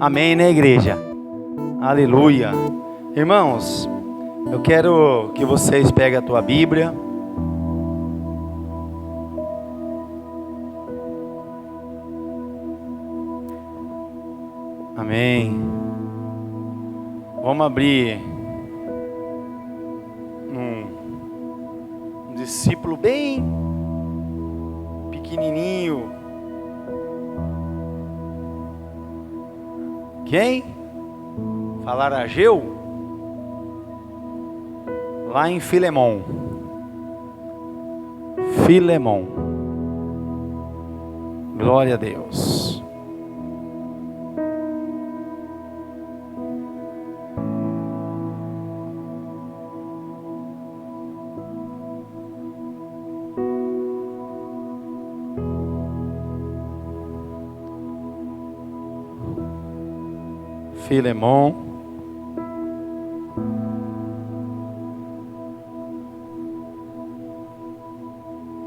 Amém, né, igreja? Aleluia. Irmãos, eu quero que vocês peguem a tua Bíblia. Amém. Vamos abrir um discípulo bem pequenininho. Quem? Falar Ageu? Lá em Filemon. Filemon. Glória a Deus. Filemon.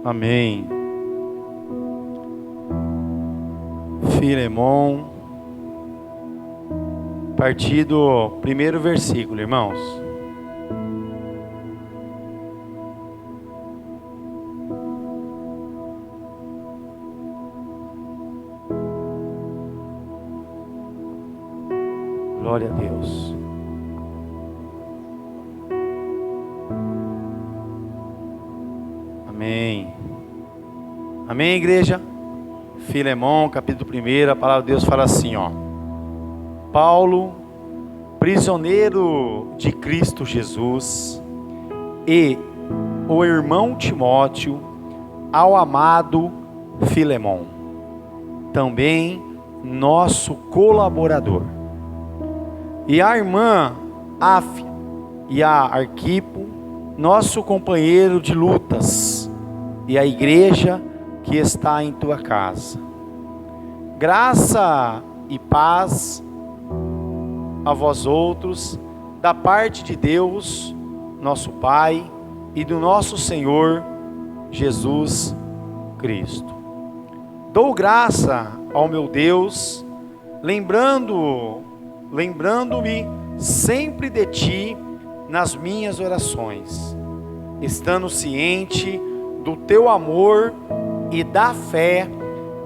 Amém. Filemon. A partir do primeiro versículo, irmãos. Glória a Deus. Amém. Amém, igreja? Filemon, capítulo 1, a palavra de Deus fala assim, ó. Paulo, prisioneiro de Cristo Jesus, e o irmão Timóteo, ao amado Filemon, também nosso colaborador. E a irmã Áfia e a Arquipo, nosso companheiro de lutas, e a igreja que está em tua casa. Graça e paz a vós outros, da parte de Deus, nosso Pai, e do nosso Senhor Jesus Cristo. Dou graça ao meu Deus, lembrando-me sempre de ti nas minhas orações, estando ciente do teu amor e da fé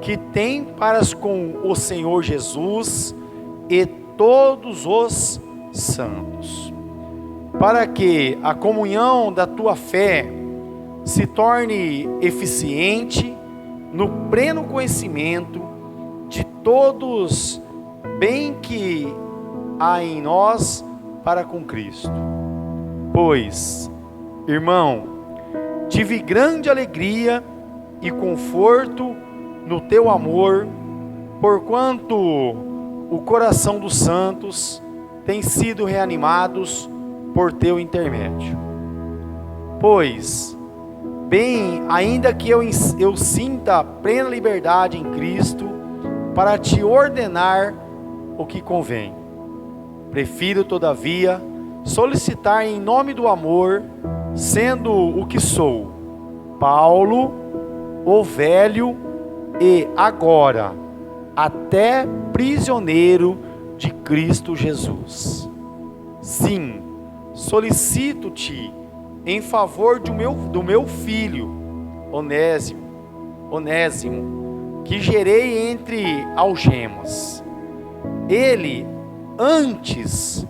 que tem para com o Senhor Jesus e todos os santos, para que a comunhão da tua fé se torne eficiente no pleno conhecimento de todos bem que há em nós para com Cristo. Pois, irmão, tive grande alegria e conforto no teu amor, porquanto o coração dos santos tem sido reanimados por teu intermédio. Pois, bem, ainda que eu sinta plena liberdade em Cristo para te ordenar o que convém, prefiro, todavia, solicitar em nome do amor, sendo o que sou, Paulo, o velho e agora até prisioneiro de Cristo Jesus. Sim, solicito-te em favor do meu filho, Onésimo, que gerei entre algemas. Ele antes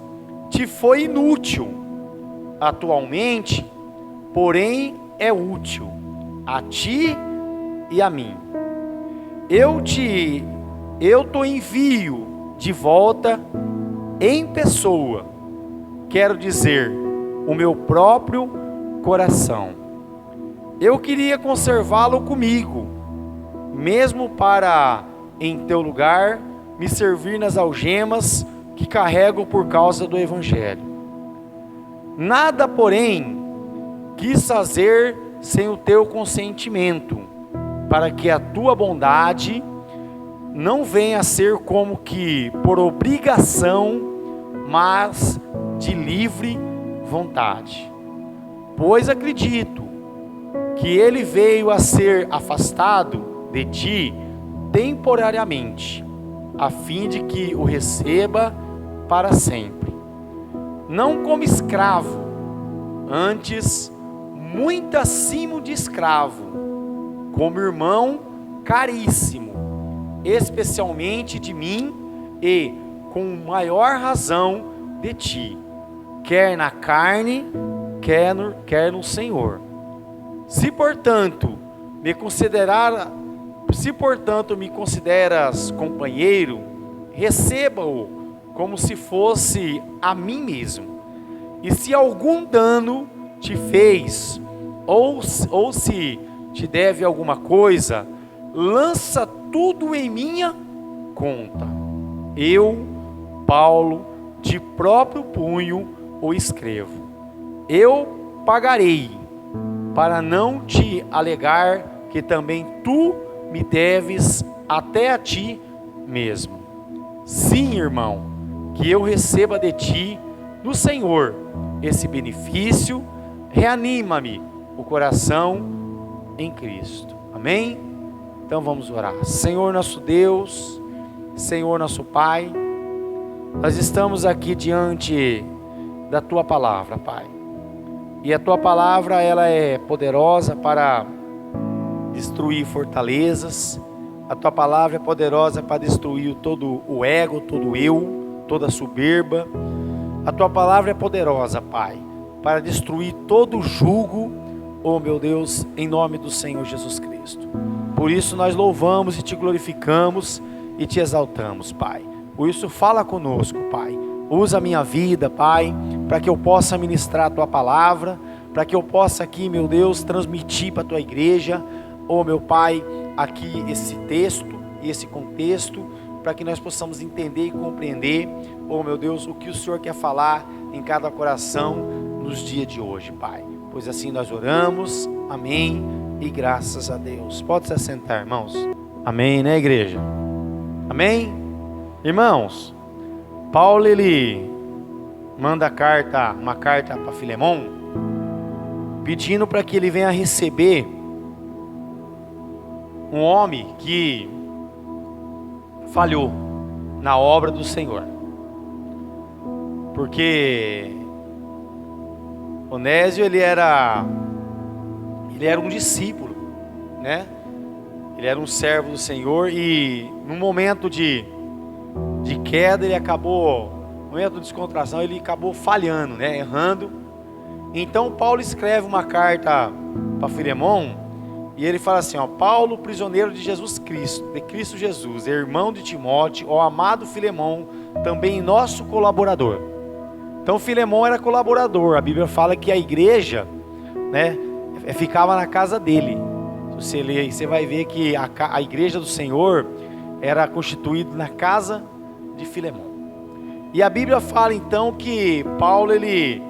te foi inútil, atualmente, porém é útil a ti e a mim. Eu te envio de volta em pessoa, quero dizer, o meu próprio coração. Eu queria conservá-lo comigo, mesmo para, em teu lugar, me servir nas algemas que carrego por causa do Evangelho. Nada, porém, quis fazer sem o teu consentimento, para que a tua bondade não venha a ser como que por obrigação, mas de livre vontade. Pois acredito que ele veio a ser afastado de ti temporariamente, a fim de que o receba para sempre. Não como escravo, antes muito acima de escravo, como irmão caríssimo, especialmente de mim e com maior razão de ti, quer na carne, quer no Senhor. Se portanto me consideras companheiro, receba-o como se fosse a mim mesmo. E se algum dano te fez, ou se te deve alguma coisa, lança tudo em minha conta. Eu, Paulo, de próprio punho o escrevo. Eu pagarei, para não te alegar que também tu me deves até a ti mesmo. Sim, irmão, que eu receba de ti, do Senhor, esse benefício, reanima-me o coração em Cristo. Amém? Então vamos orar. Senhor nosso Deus, Senhor nosso Pai, nós estamos aqui diante da Tua Palavra, Pai. E a Tua Palavra, ela é poderosa para destruir fortalezas. A Tua Palavra é poderosa para destruir todo o ego, todo o eu, toda a soberba. A Tua Palavra é poderosa, Pai, para destruir todo o jugo, oh meu Deus, em nome do Senhor Jesus Cristo. Por isso nós louvamos e Te glorificamos e Te exaltamos, Pai. Por isso fala conosco, Pai. Usa a minha vida, Pai, para que eu possa ministrar a Tua Palavra, para que eu possa aqui, meu Deus, transmitir para a Tua igreja, oh meu Pai, aqui esse texto e esse contexto, para que nós possamos entender e compreender, oh meu Deus, o que o Senhor quer falar em cada coração nos dias de hoje, Pai. Pois assim nós oramos, amém, e graças a Deus. Pode se assentar, irmãos. Amém, né, igreja? Amém? Irmãos, Paulo, ele manda uma carta para Filemon, pedindo para que ele venha receber um homem que falhou na obra do Senhor. Porque Onésio, ele era um discípulo, né? Ele era um servo do Senhor e no momento de queda, ele acabou, no momento de descontração, ele acabou falhando, né? Errando. Então Paulo escreve uma carta para Filemon e ele fala assim, ó: Paulo, prisioneiro de Jesus Cristo, de Cristo Jesus, irmão de Timóteo, ó amado Filemon, também nosso colaborador. Então Filemon era colaborador. A Bíblia fala que a igreja, né, ficava na casa dele. Se você ler, você vai ver que a igreja do Senhor era constituída na casa de Filemon. E a Bíblia fala então que Paulo, ele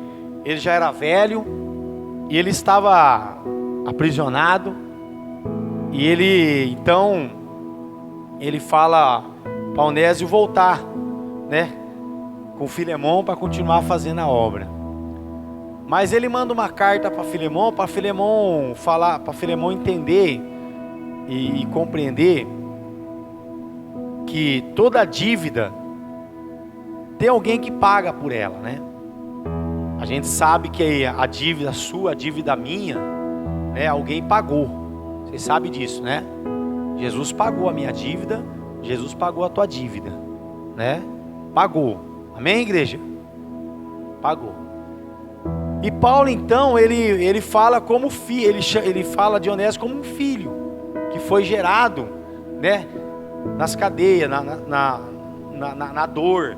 já era velho e ele estava aprisionado. E ele fala para Onésio voltar, né, com Filemon para continuar fazendo a obra. Mas ele manda uma carta para Filemon falar, para Filemon entender e compreender que toda dívida tem alguém que paga por ela, né? A gente sabe que a dívida sua, a dívida minha, né, alguém pagou. Você sabe disso, né? Jesus pagou a minha dívida, Jesus pagou a tua dívida, né? Pagou. Amém, igreja? Pagou. E Paulo então, ele fala como filho, ele fala de Onésio como um filho que foi gerado, né, nas cadeias, na dor,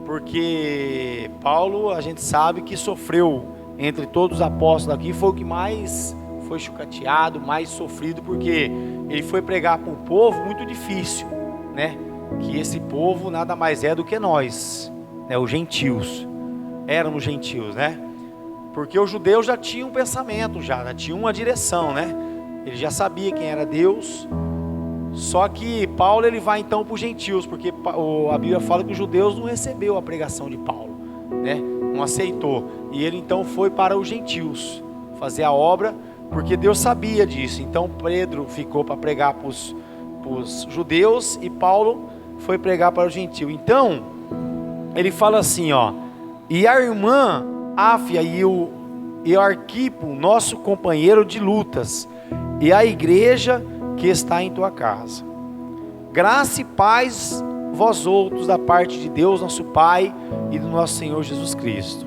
porque Paulo, a gente sabe que sofreu entre todos os apóstolos aqui, foi o que mais foi chucateado, mais sofrido, porque ele foi pregar para um povo muito difícil, né? Que esse povo nada mais é do que nós, né? Os gentios, éramos gentios, né? Porque os judeus já tinham um pensamento, já tinham uma direção, né? Ele já sabia quem era Deus. Só que Paulo, ele vai então para os gentios, porque a Bíblia fala que os judeus não recebeu a pregação de Paulo, né? Não aceitou. E ele então foi para os gentios fazer a obra, porque Deus sabia disso. Então Pedro ficou para pregar para os judeus e Paulo foi pregar para o gentio. Então, ele fala assim, ó: e a irmã Áfia e o Arquipo, nosso companheiro de lutas, e a igreja que está em tua casa. Graça e paz vós outros da parte de Deus, nosso Pai, e do nosso Senhor Jesus Cristo.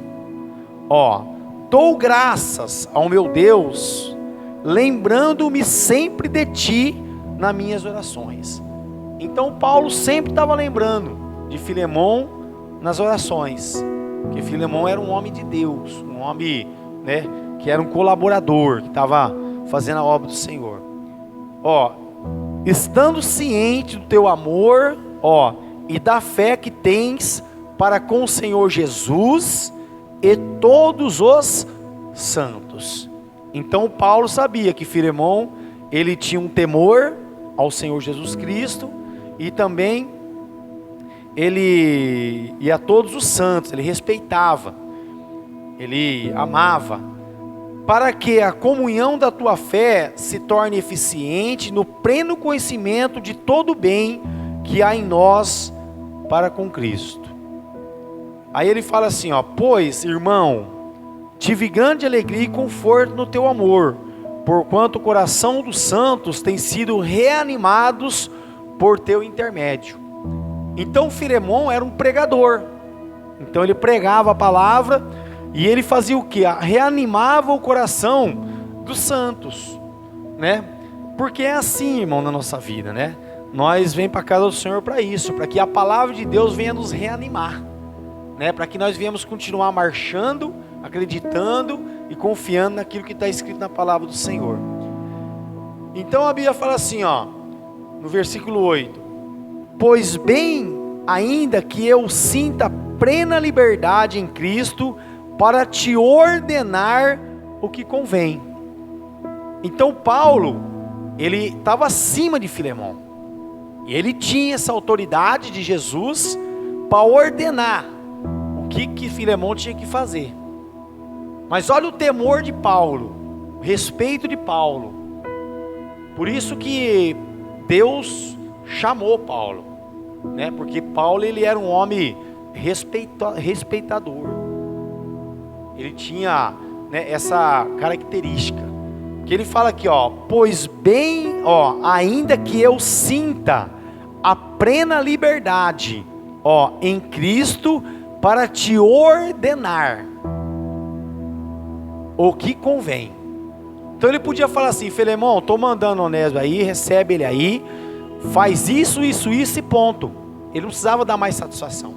Ó, dou graças ao meu Deus, lembrando-me sempre de ti nas minhas orações. Então Paulo sempre estava lembrando de Filemon nas orações, que Filemon era um homem de Deus, um homem, né, que era um colaborador, que estava fazendo a obra do Senhor. Ó, estando ciente do teu amor, ó, e da fé que tens para com o Senhor Jesus e todos os santos. Então Paulo sabia que Filemon, ele tinha um temor ao Senhor Jesus Cristo, e também ele e a todos os santos, ele respeitava, ele amava, para que a comunhão da tua fé se torne eficiente no pleno conhecimento de todo o bem que há em nós para com Cristo. Aí ele fala assim, ó: pois, irmão, tive grande alegria e conforto no teu amor, porquanto o coração dos santos tem sido reanimados por teu intermédio. Então Filemon era um pregador, então ele pregava a palavra, e ele fazia o que? Reanimava o coração dos santos, né? Porque é assim, irmão, na nossa vida, né? Nós vem para a casa do Senhor para isso, para que a palavra de Deus venha nos reanimar, né? Para que nós venhamos continuar marchando, acreditando e confiando naquilo que está escrito na palavra do Senhor. Então a Bíblia fala assim, ó, no versículo 8: pois bem, ainda que eu sinta plena liberdade em Cristo para te ordenar o que convém. Então Paulo, ele estava acima de Filemon, e ele tinha essa autoridade de Jesus para ordenar o que Filemon tinha que fazer. Mas olha o temor de Paulo, o respeito de Paulo. Por isso que Deus chamou Paulo, né? Porque Paulo, ele era um homem respeitador. Ele tinha, né, essa característica, que ele fala aqui, ó: pois bem, ó, ainda que eu sinta a plena liberdade, ó, em Cristo, para te ordenar o que convém. Então ele podia falar assim: Filemon, estou mandando Onésimo aí, recebe ele aí, faz isso, isso, isso e ponto. Ele não precisava dar mais satisfação.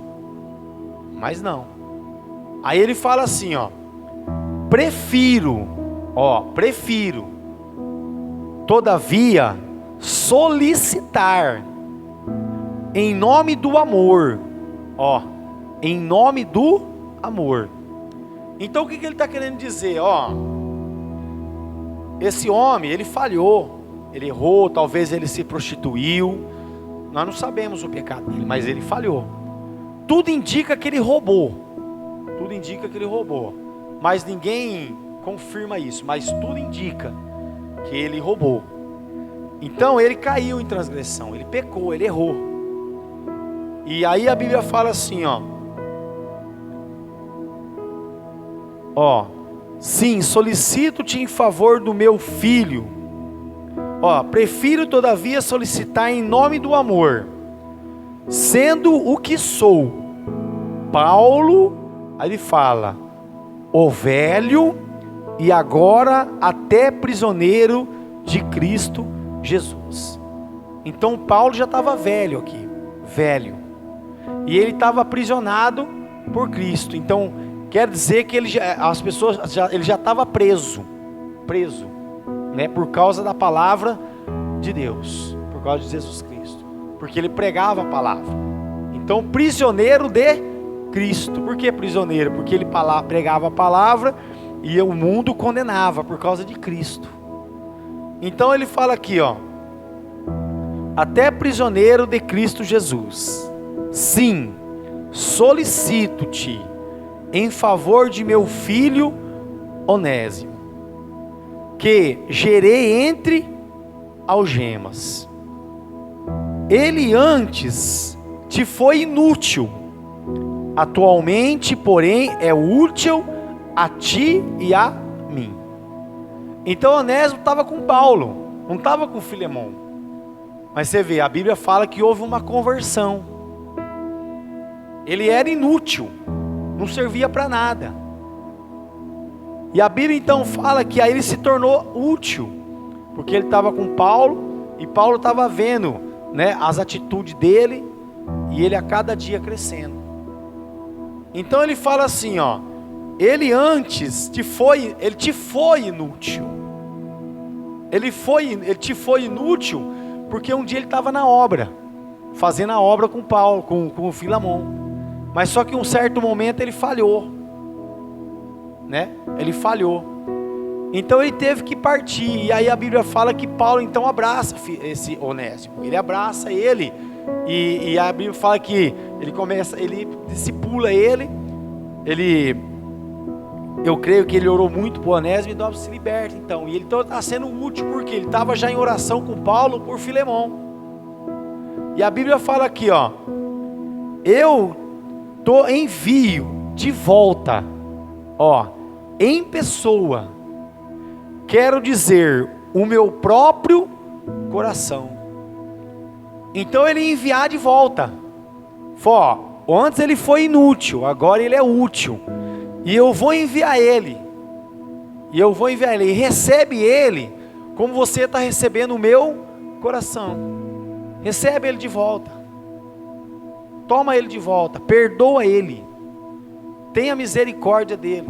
Mas não. Aí ele fala assim, ó: prefiro, todavia, solicitar em nome do amor, ó, em nome do amor. Então o que ele está querendo dizer? Ó, esse homem, ele falhou, ele errou, talvez ele se prostituiu, nós não sabemos o pecado dele, mas ele falhou. Tudo indica que ele roubou, mas ninguém confirma isso, mas tudo indica que ele roubou. Então ele caiu em transgressão, ele pecou, ele errou. E aí a Bíblia fala assim, ó, sim, solicito-te em favor do meu filho, ó, prefiro todavia solicitar em nome do amor, sendo o que sou, Paulo. Aí ele fala: o velho e agora até prisioneiro de Cristo Jesus. Então Paulo já estava velho aqui, velho, e ele estava aprisionado por Cristo. Então quer dizer que ele já estava preso, né, por causa da palavra de Deus, por causa de Jesus Cristo, porque ele pregava a palavra. Então prisioneiro de Cristo. Por que prisioneiro? Porque ele pregava a palavra e o mundo condenava por causa de Cristo. Então ele fala aqui, ó: até prisioneiro de Cristo Jesus. Sim, solicito-te em favor de meu filho Onésimo, que gerei entre algemas. Ele antes te foi inútil. Atualmente, porém, é útil a ti e a mim. Então Onésimo estava com Paulo, não estava com Filemão. Mas você vê, a Bíblia fala que houve uma conversão. Ele era inútil, não servia para nada. E a Bíblia então fala que aí ele se tornou útil, porque ele estava com Paulo, e Paulo estava vendo, né, as atitudes dele, e ele a cada dia crescendo. Então ele fala assim, ó, ele te foi inútil. Ele te foi inútil porque um dia ele estava na obra, fazendo a obra com Paulo, com o Filemão. Mas só que em um certo momento ele falhou, né? Ele falhou. Então ele teve que partir. E aí a Bíblia fala que Paulo então abraça esse Onésimo. Ele abraça ele. E a Bíblia fala que ele discipula ele. Eu creio que ele orou muito por Onésimo e Deus se liberta então. E ele está sendo útil porque ele estava já em oração com Paulo por Filemão. E a Bíblia fala aqui, ó, eu envio de volta, ó, em pessoa, quero dizer, o meu próprio coração. Então ele enviar de volta. Ó, antes ele foi inútil, agora ele é útil. E eu vou enviar ele. E recebe ele como você está recebendo o meu coração. Recebe ele de volta. Toma ele de volta. Perdoa ele. Tenha misericórdia dele.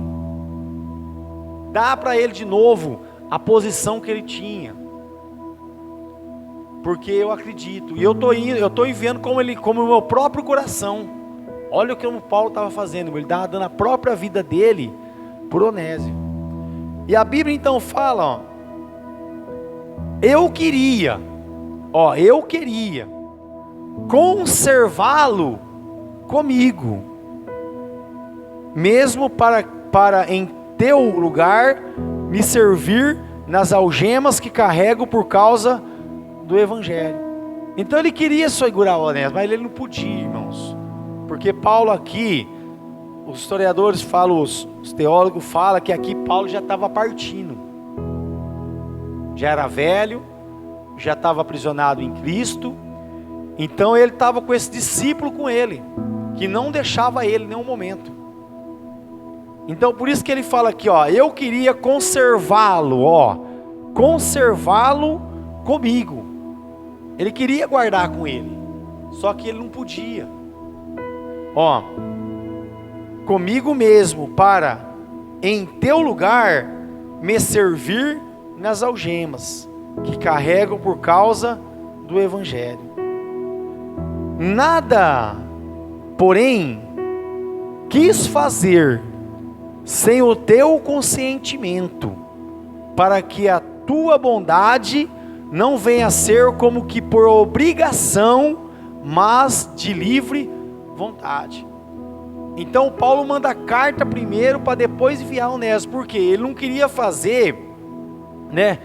Dá para ele de novo a posição que ele tinha. Porque eu acredito. E eu estou enviando como o meu próprio coração. Olha o que o Paulo estava fazendo. Ele estava dando a própria vida dele por Onésimo. E a Bíblia então fala, ó, eu queria conservá-lo comigo, mesmo para em teu lugar me servir nas algemas que carrego por causa do Evangelho. Então ele queria segurar o Onésimo, mas ele não podia, irmãos. Porque Paulo aqui, os historiadores falam, os teólogos falam que aqui Paulo já estava partindo. Já era velho, já estava aprisionado em Cristo. Então ele estava com esse discípulo com ele, que não deixava ele em nenhum momento. Então por isso que ele fala aqui, ó, eu queria conservá-lo, conservá-lo comigo. Ele queria guardar com ele, só que ele não podia. Ó, comigo mesmo, para em teu lugar me servir nas algemas que carrego por causa do Evangelho. Nada, porém, quis fazer sem o teu consentimento, para que a tua bondade não venha a ser como que por obrigação, mas de livre vontade. Então Paulo manda a carta primeiro para depois enviar Onésimo, porque ele não queria fazer, né,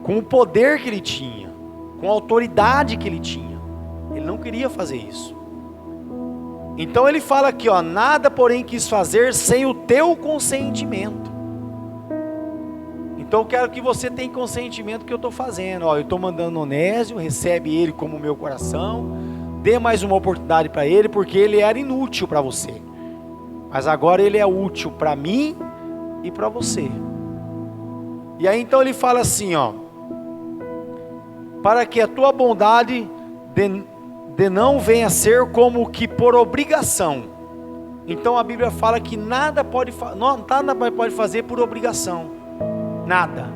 com o poder que ele tinha, com a autoridade que ele tinha. Ele não queria fazer isso. Então ele fala aqui, ó, nada porém quis fazer sem o teu consentimento. Então eu quero que você tenha consentimento do que eu estou fazendo. Ó, eu estou mandando Onésimo, recebe ele como meu coração, dê mais uma oportunidade para ele, porque ele era inútil para você. Mas agora ele é útil para mim e para você. E aí então ele fala assim, ó, para que a tua bondade de não venha a ser como que por obrigação. Então a Bíblia fala que nada pode fazer por obrigação. Nada.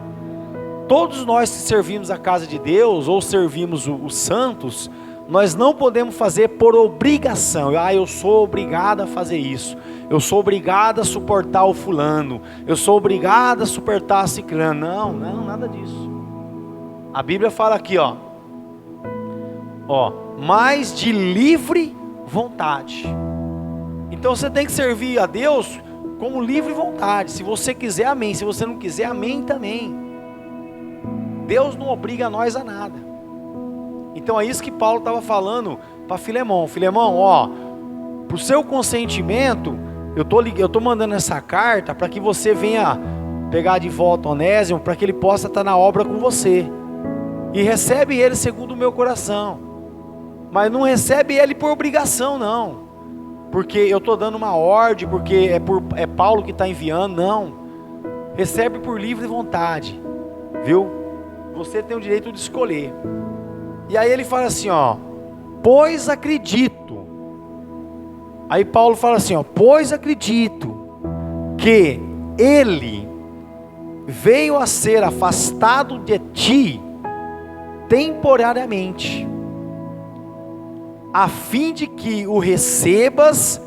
Todos nós que servimos a casa de Deus, ou servimos os santos, nós não podemos fazer por obrigação. Eu sou obrigado a fazer isso. Eu sou obrigado a suportar o fulano. Eu sou obrigado a suportar a ciclano. Não, nada disso. A Bíblia fala aqui, ó, mas de livre vontade. Então você tem que servir a Deus com livre vontade. Se você quiser, amém. Se você não quiser, amém também. Deus não obriga nós a nada. Então é isso que Paulo estava falando, para Filemão: Filemão, ó, pro seu consentimento, eu tô mandando essa carta para que você venha pegar de volta Onésimo, para que ele possa estar na obra com você. E recebe ele segundo o meu coração. Mas não recebe ele por obrigação, não. Porque eu estou dando uma ordem, porque é Paulo que está enviando, não. Recebe por livre vontade, viu? Você tem o direito de escolher. E aí ele fala assim, ó: pois acredito. Aí Paulo fala assim, ó: pois acredito que ele veio a ser afastado de ti temporariamente, a fim de que o recebas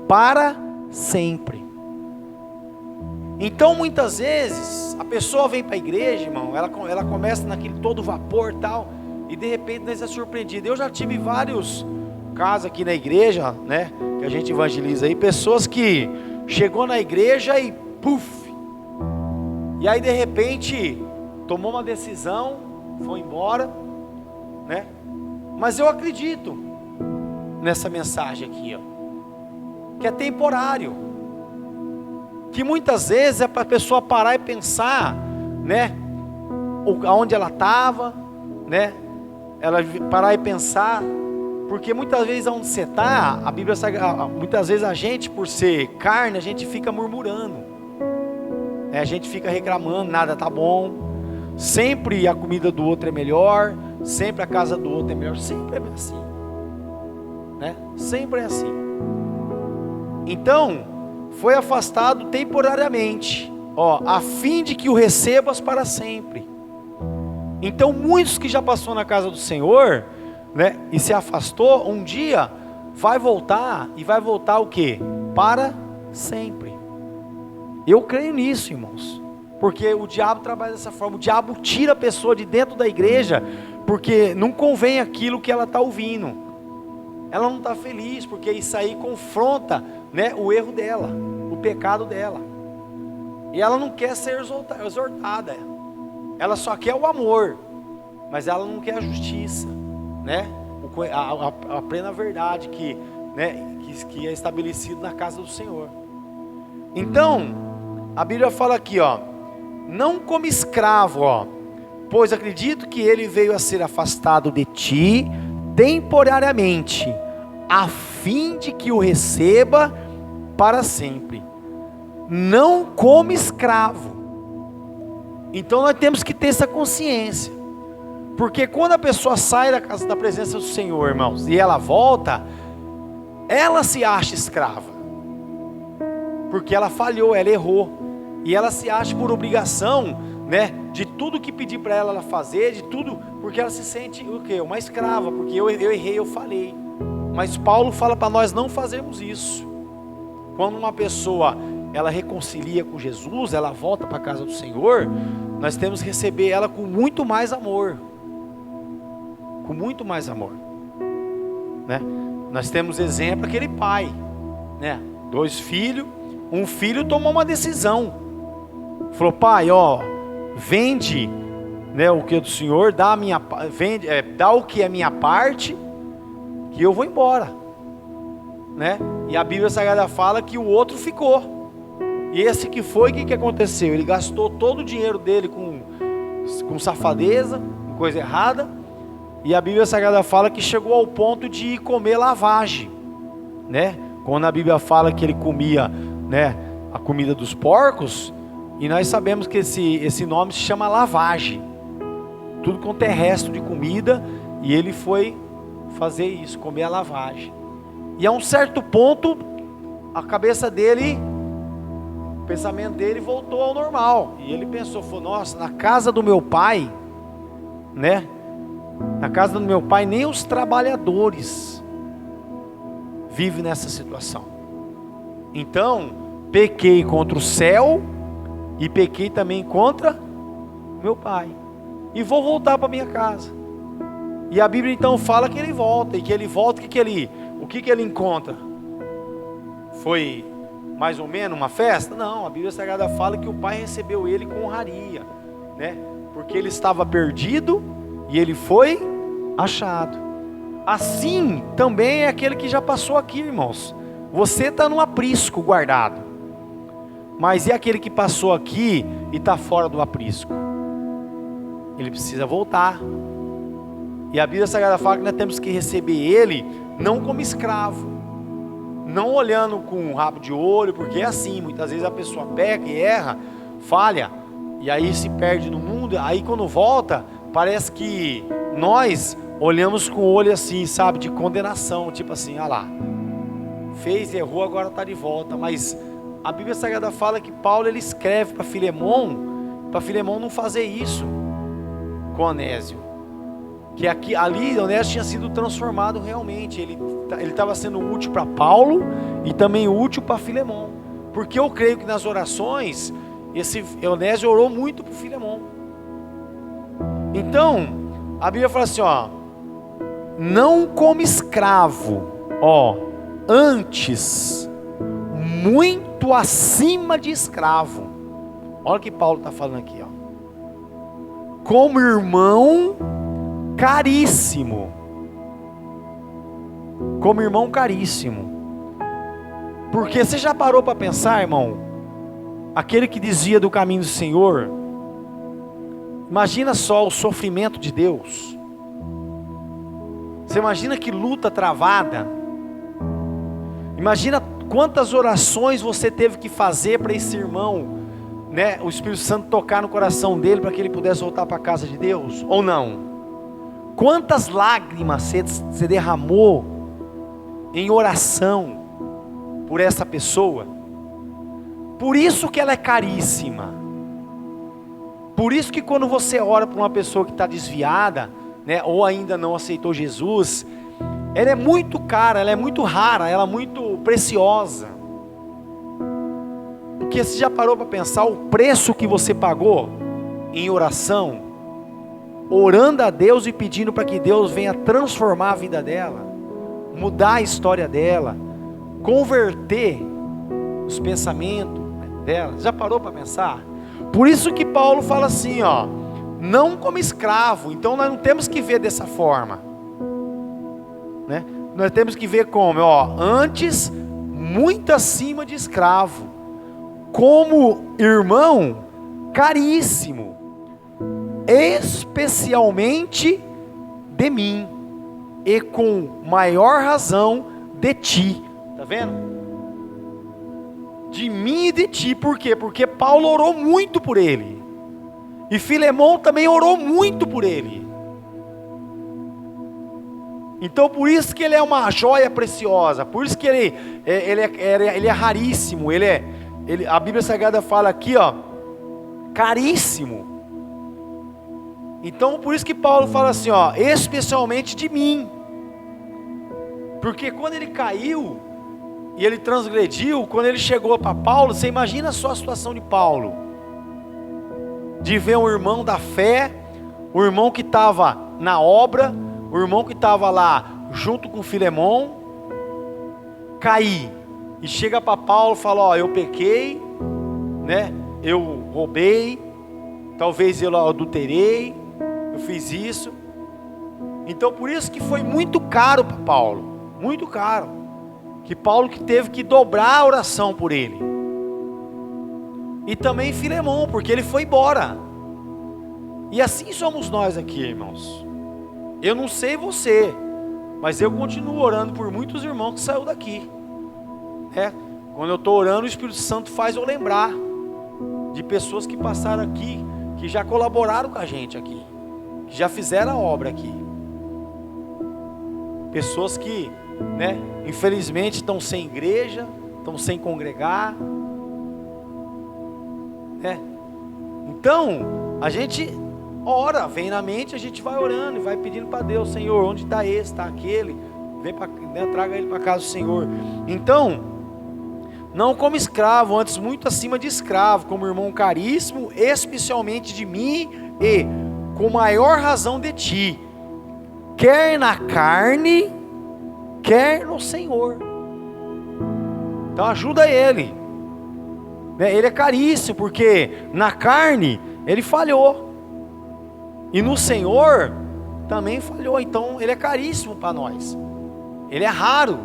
para sempre. Então muitas vezes a pessoa vem para a igreja, irmão, ela começa naquele todo vapor e tal, e de repente nós é surpreendido. Eu já tive vários casos aqui na igreja, né, que a gente evangeliza aí, pessoas que chegou na igreja e puf, e aí de repente tomou uma decisão, foi embora, né? Mas eu acredito nessa mensagem aqui, ó, que é temporário, que muitas vezes é para a pessoa parar e pensar, né, aonde ela estava, né, ela parar e pensar, porque muitas vezes onde você está, a Bíblia Sagrada, muitas vezes a gente, por ser carne, a gente fica murmurando, a gente fica reclamando, nada tá bom, sempre a comida do outro é melhor, sempre a casa do outro é melhor, sempre é assim, né? Sempre é assim. Então foi afastado temporariamente, ó, a fim de que o recebas para sempre. Então muitos que já passou na casa do Senhor, né, e se afastou, um dia vai voltar, e vai voltar o quê? Para sempre. Eu creio nisso, irmãos, porque o diabo trabalha dessa forma. O diabo tira a pessoa de dentro da igreja, porque não convém aquilo que ela está ouvindo. Ela não está feliz, porque isso aí confronta, né, o erro dela, o pecado dela. E ela não quer ser exortada. Ela só quer o amor, mas ela não quer a justiça, né? A plena verdade que, né, que é estabelecido na casa do Senhor. Então a Bíblia fala aqui, ó: não como escravo, ó, pois acredito que ele veio a ser afastado de ti temporariamente, a fim de que o receba para sempre. Não como escravo. Então nós temos que ter essa consciência, porque quando a pessoa sai da presença do Senhor, irmãos, e ela volta, ela se acha escrava, porque ela falhou, ela errou. E ela se acha por obrigação, né, de tudo que pedir para ela fazer, de tudo, porque ela se sente o quê? Uma escrava, porque eu errei, eu falei. Mas Paulo fala para nós não fazermos isso. Quando uma pessoa, ela reconcilia com Jesus, ela volta para a casa do Senhor, nós temos que receber ela com muito mais amor. Com muito mais amor, né? Nós temos exemplo, aquele pai, né, 2 filhos, um filho tomou uma decisão. Falou: pai, ó, vende, né, o que é do Senhor, dá a minha, dá o que é minha parte, que eu vou embora, né? E a Bíblia Sagrada fala que o outro ficou. E esse que foi, o que aconteceu? Ele gastou todo o dinheiro dele com safadeza, com coisa errada. E a Bíblia Sagrada fala que chegou ao ponto de comer lavagem, né? Quando a Bíblia fala que ele comia, né, a comida dos porcos. E nós sabemos que esse nome se chama lavagem. Tudo quanto é resto de comida. E ele foi fazer isso, comer a lavagem. E a um certo ponto, a cabeça dele, o pensamento dele voltou ao normal. E ele pensou, falou: nossa, na casa do meu pai, né? Na casa do meu pai, nem os trabalhadores vivem nessa situação. Então, pequei contra o céu e pequei também contra meu pai, e vou voltar para minha casa. E a Bíblia então fala que ele volta, e que ele volta, o que ele encontra? Foi mais ou menos uma festa? Não, a Bíblia Sagrada fala que o pai recebeu ele com honraria, né? Porque ele estava perdido e ele foi achado. Assim também é aquele que já passou aqui, irmãos. Você está num aprisco guardado, mas e aquele que passou aqui e está fora do aprisco? Ele precisa voltar. E a Bíblia Sagrada fala que nós temos que receber ele não como escravo, não olhando com um rabo de olho, porque é assim, muitas vezes a pessoa peca e erra, falha, e aí se perde no mundo. Aí quando volta, parece que nós olhamos com o olho assim, sabe, de condenação, tipo assim, ah lá, fez, errou, agora está de volta. Mas a Bíblia Sagrada fala que Paulo, ele escreve para Filemão não fazer isso com Onésio, que ali Onésio tinha sido transformado realmente, ele estava sendo útil para Paulo e também útil para Filemão, porque eu creio que nas orações, esse Onésio orou muito para Filemão. Então, a Bíblia fala assim, ó, não como escravo, ó, antes, muito acima de escravo. Olha o que Paulo está falando aqui, ó. Como irmão caríssimo. Como irmão caríssimo. Porque você já parou para pensar, irmão? Aquele que desvia do caminho do Senhor, imagina só o sofrimento de Deus. Você imagina que luta travada. Imagina quantas orações você teve que fazer para esse irmão, né, o Espírito Santo tocar no coração dele para que ele pudesse voltar para a casa de Deus, ou não? Quantas lágrimas você derramou em oração por essa pessoa? Por isso que ela é caríssima. Por isso que quando você ora por uma pessoa que está desviada, né, ou ainda não aceitou Jesus, ela é muito cara, ela é muito rara, ela é muito preciosa. Porque você já parou para pensar o preço que você pagou em oração, orando a Deus e pedindo para que Deus venha transformar a vida dela, mudar a história dela, converter os pensamentos dela? Já parou para pensar? Por isso que Paulo fala assim, ó, não como escravo. Então nós não temos que ver dessa forma, né? Nós temos que ver como, ó, antes muito acima de escravo, como irmão caríssimo, especialmente de mim, e com maior razão de ti. Tá vendo? De mim e de ti. Por quê? Porque Paulo orou muito por ele, e Filemão também orou muito por ele. Então por isso que ele é uma joia preciosa, por isso que ele é raríssimo, a Bíblia Sagrada fala aqui, ó, caríssimo. Então por isso que Paulo fala assim, ó, especialmente de mim. Porque quando ele caiu e ele transgrediu, quando ele chegou para Paulo, você imagina só a situação de Paulo, de ver um irmão da fé, o irmão que estava na obra, o irmão que estava lá junto com Filemão, cair, e chega para Paulo e fala, ó, eu pequei, né, eu roubei, talvez eu adulterei, eu fiz isso. Então por isso que foi muito caro para Paulo, muito caro, que Paulo que teve que dobrar a oração por ele, e também Filemão, porque ele foi embora. E assim somos nós aqui, irmãos. Eu não sei você, mas eu continuo orando por muitos irmãos que saíram daqui, né? Quando eu estou orando, o Espírito Santo faz eu lembrar de pessoas que passaram aqui, que já colaboraram com a gente aqui, que já fizeram a obra aqui. Pessoas que, né, infelizmente estão sem igreja, estão sem congregar, né? Então, a gente ora, vem na mente, a gente vai orando e vai pedindo para Deus, Senhor, onde está esse, está aquele, vem pra, né, traga ele para casa do Senhor. Então, não como escravo, antes muito acima de escravo, como irmão caríssimo, especialmente de mim e com maior razão de ti, quer na carne, quer no Senhor. Então ajuda ele, né? Ele é caríssimo, porque na carne ele falhou, e no Senhor também falhou. Então ele é caríssimo para nós, ele é raro.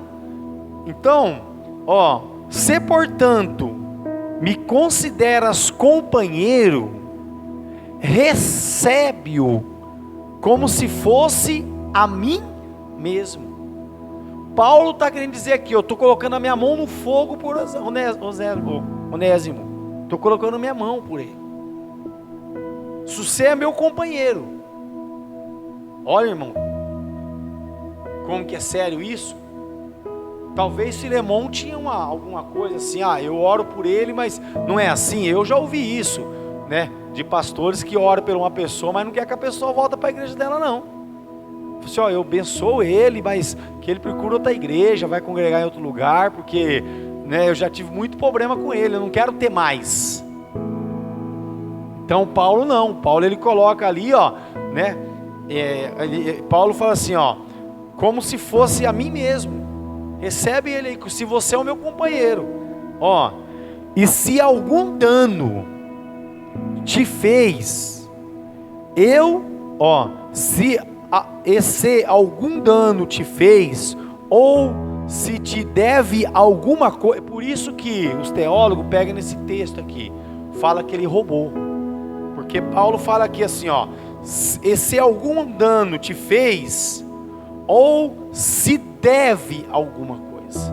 Então, se portanto me consideras companheiro, recebe-o como se fosse a mim mesmo. Paulo está querendo dizer aqui, eu estou colocando a minha mão no fogo por Onésimo. Estou colocando a minha mão por ele. Se você é meu companheiro. Olha, irmão, como que é sério isso? Talvez Filemão tinha alguma coisa assim, eu oro por ele, mas não é assim. Eu já ouvi isso, né? De pastores que oram por uma pessoa, mas não quer que a pessoa volte para a igreja dela, não. Assim, eu abençoo ele, mas que ele procure outra igreja, vai congregar em outro lugar, porque, né, eu já tive muito problema com ele, eu não quero ter mais. Então Paulo não, Paulo ele coloca ali, né, Paulo fala assim, como se fosse a mim mesmo, recebe ele aí, se você é o meu companheiro, e se algum dano te fez, se algum dano te fez, ou se te deve alguma coisa, por isso que os teólogos pegam nesse texto aqui, fala que ele roubou, porque Paulo fala aqui assim, se algum dano te fez, ou se deve alguma coisa,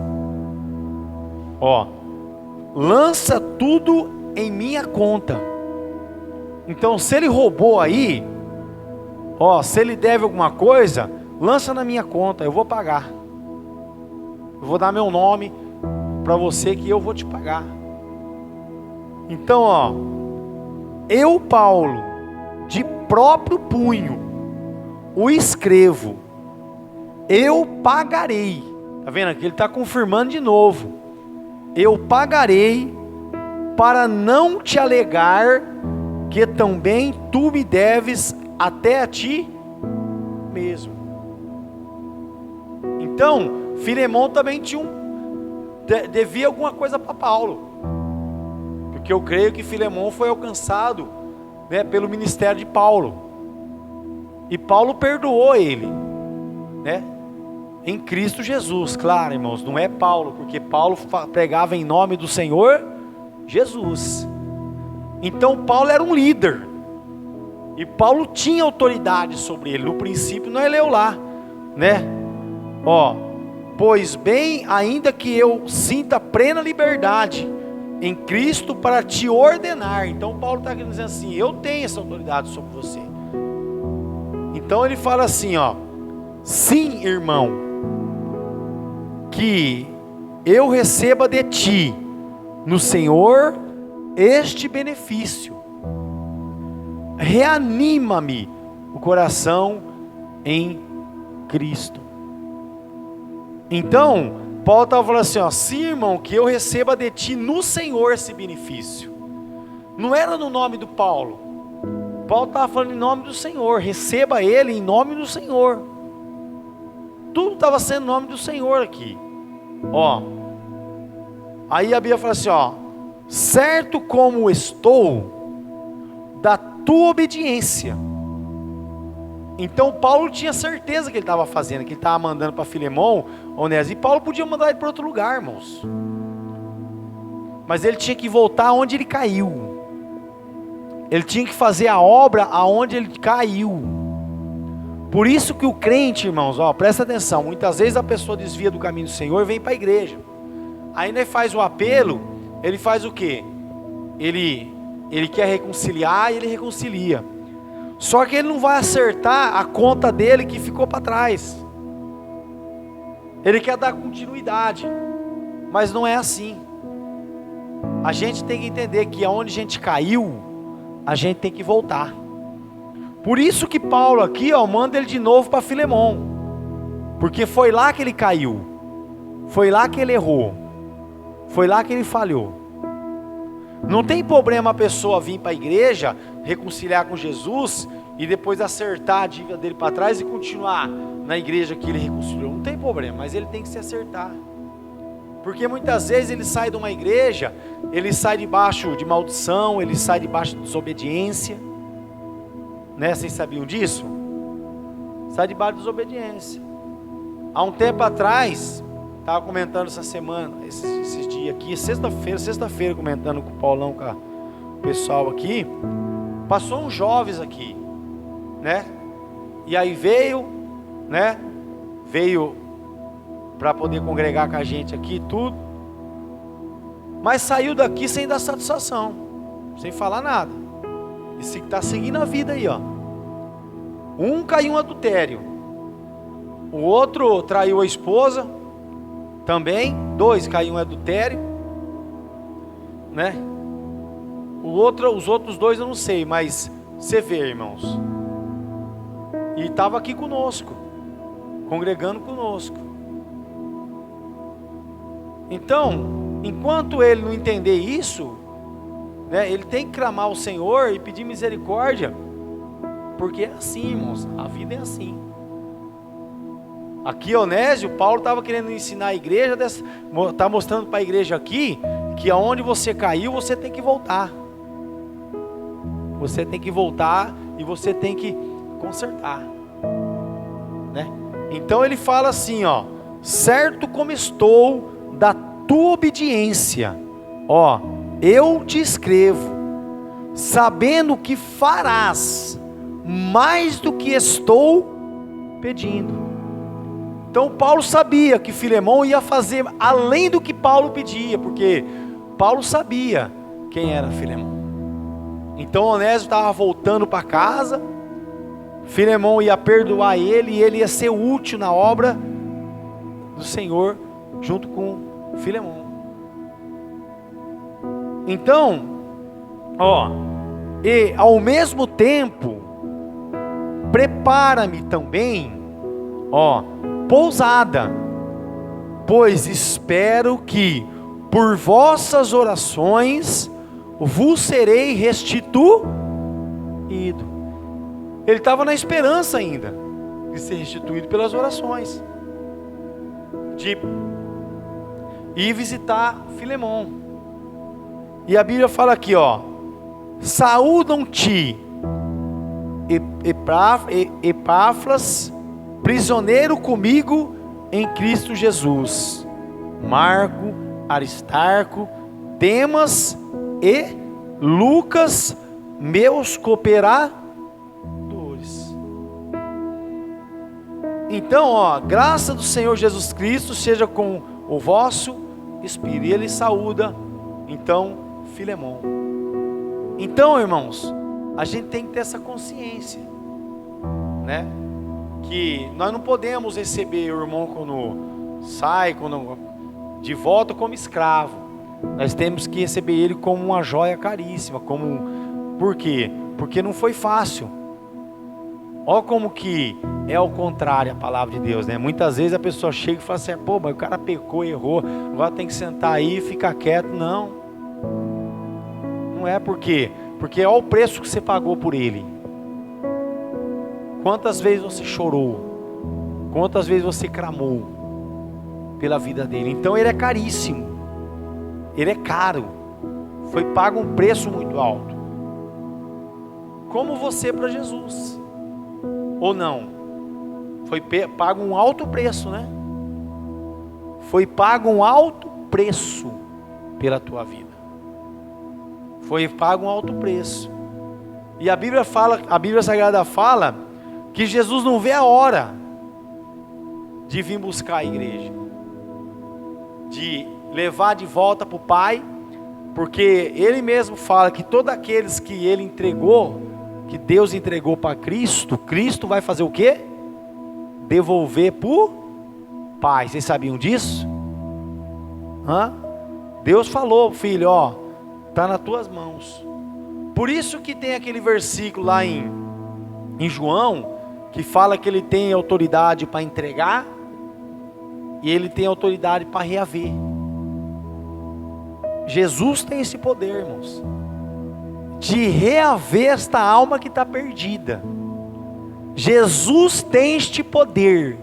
lança tudo em minha conta. Então se ele roubou aí, se ele deve alguma coisa, lança na minha conta, eu vou pagar. Eu vou dar meu nome para você que eu vou te pagar. Então, eu, Paulo, de próprio punho, o escrevo, eu pagarei. Tá vendo aqui? Ele está confirmando de novo. Eu pagarei para não te alegar que também tu me deves até a ti mesmo. Então, Filemão também devia alguma coisa para Paulo, porque eu creio que Filemão foi alcançado, né, pelo ministério de Paulo, e Paulo perdoou ele, né, em Cristo Jesus. Claro, irmãos, não é Paulo, porque Paulo pregava em nome do Senhor Jesus. Então Paulo era um líder, e Paulo tinha autoridade sobre ele. No princípio nós leu lá, né? Pois bem, ainda que eu sinta plena liberdade em Cristo para te ordenar. Então Paulo está querendo dizer assim, eu tenho essa autoridade sobre você. Então ele fala assim, sim, irmão, que eu receba de ti no Senhor este benefício. Reanima-me o coração em Cristo. Então, Paulo estava falando assim, sim, irmão, que eu receba de ti no Senhor esse benefício. Não era no nome do Paulo. Paulo estava falando em nome do Senhor. Receba ele em nome do Senhor. Tudo estava sendo em nome do Senhor aqui. Aí a Bíblia fala assim, certo como estou da tua obediência. Então Paulo tinha certeza que ele estava fazendo, que ele estava mandando para Filemão, Onésimo, e Paulo podia mandar ele para outro lugar, irmãos, mas ele tinha que voltar onde ele caiu. Ele tinha que fazer a obra aonde ele caiu. Por isso que o crente, irmãos, presta atenção, muitas vezes a pessoa desvia do caminho do Senhor e vem para a igreja, aí ele faz o apelo, ele faz o quê? Ele quer reconciliar e ele reconcilia. Só que ele não vai acertar a conta dele que ficou para trás. Ele quer dar continuidade, mas não é assim. A gente tem que entender que aonde a gente caiu, a gente tem que voltar. Por isso que Paulo aqui, manda ele de novo para Filemão, porque foi lá que ele caiu, foi lá que ele errou, foi lá que ele falhou. Não tem problema a pessoa vir para a igreja, reconciliar com Jesus e depois acertar a dívida dele para trás e continuar na igreja que ele reconciliou. Não tem problema, mas ele tem que se acertar. Porque muitas vezes ele sai de uma igreja, ele sai debaixo de maldição, ele sai debaixo de desobediência, né? Vocês sabiam disso? está debaixo de desobediência. Há um tempo atrás, estava comentando essa semana, esses dias aqui, sexta-feira comentando com o Paulão, com o pessoal aqui, passou uns jovens aqui, né? E aí veio para poder congregar com a gente aqui e tudo, mas saiu daqui sem dar satisfação, sem falar nada, e está seguindo a vida aí, ó. Um caiu em adultério, o outro traiu a esposa, também, 2 caiu em adultério, né? Os outros 2 eu não sei, mas você vê, irmãos, e estava aqui conosco, congregando conosco. Então, enquanto ele não entender isso, né, ele tem que clamar ao Senhor e pedir misericórdia, porque é assim, irmãos, a vida é assim. Aqui, Onésio, Paulo estava querendo ensinar a igreja, está mostrando para a igreja aqui, que aonde você caiu, você tem que voltar. Você tem que voltar e você tem que consertar, né? Então ele fala assim, ó: certo como estou da tua obediência, ó, eu te escrevo, sabendo que farás mais do que estou pedindo. Então Paulo sabia que Filemão ia fazer além do que Paulo pedia, porque Paulo sabia quem era Filemão. Então Onésio estava voltando para casa, Filemão ia perdoar ele e ele ia ser útil na obra do Senhor junto com Filemão. Então, ó, e ao mesmo tempo prepara-me também, ó, pousada, pois espero que por vossas orações vos serei restituído. Ele estava na esperança ainda de ser restituído pelas orações, de ir visitar Filemão. E a Bíblia fala aqui, ó: saúdam-te Epáfras, prisioneiro comigo em Cristo Jesus, Marco, Aristarco, Demas e Lucas, meus cooperadores. Então, ó, graça do Senhor Jesus Cristo seja com o vosso espírito. E ele saúda, então, Filemão. Então, irmãos, a gente tem que ter essa consciência, né? Que nós não podemos receber o irmão quando sai, de volta como escravo. Nós temos que receber ele como uma joia caríssima, por quê? Porque não foi fácil. Olha como que é ao contrário a palavra de Deus, né? Muitas vezes a pessoa chega e fala assim: pô, mas o cara pecou, errou, agora tem que sentar aí e ficar quieto. Não é porque olha o preço que você pagou por ele. Quantas vezes você chorou, quantas vezes você clamou pela vida dele. Então ele é caríssimo, ele é caro, foi pago um preço muito alto. Como você para Jesus, ou não? Foi pago um alto preço, né? Foi pago um alto preço pela tua vida. Foi pago um alto preço. E a Bíblia Sagrada fala que Jesus não vê a hora de vir buscar a igreja, de levar de volta para o Pai, porque Ele mesmo fala que todos aqueles que Ele entregou, que Deus entregou para Cristo, Cristo vai fazer o quê? Devolver para o Pai. Vocês sabiam disso? Deus falou: filho, ó, está nas tuas mãos. Por isso que tem aquele versículo lá em João, que fala que ele tem autoridade para entregar e ele tem autoridade para reaver. Jesus tem esse poder, irmãos, de reaver esta alma que está perdida. Jesus tem este poder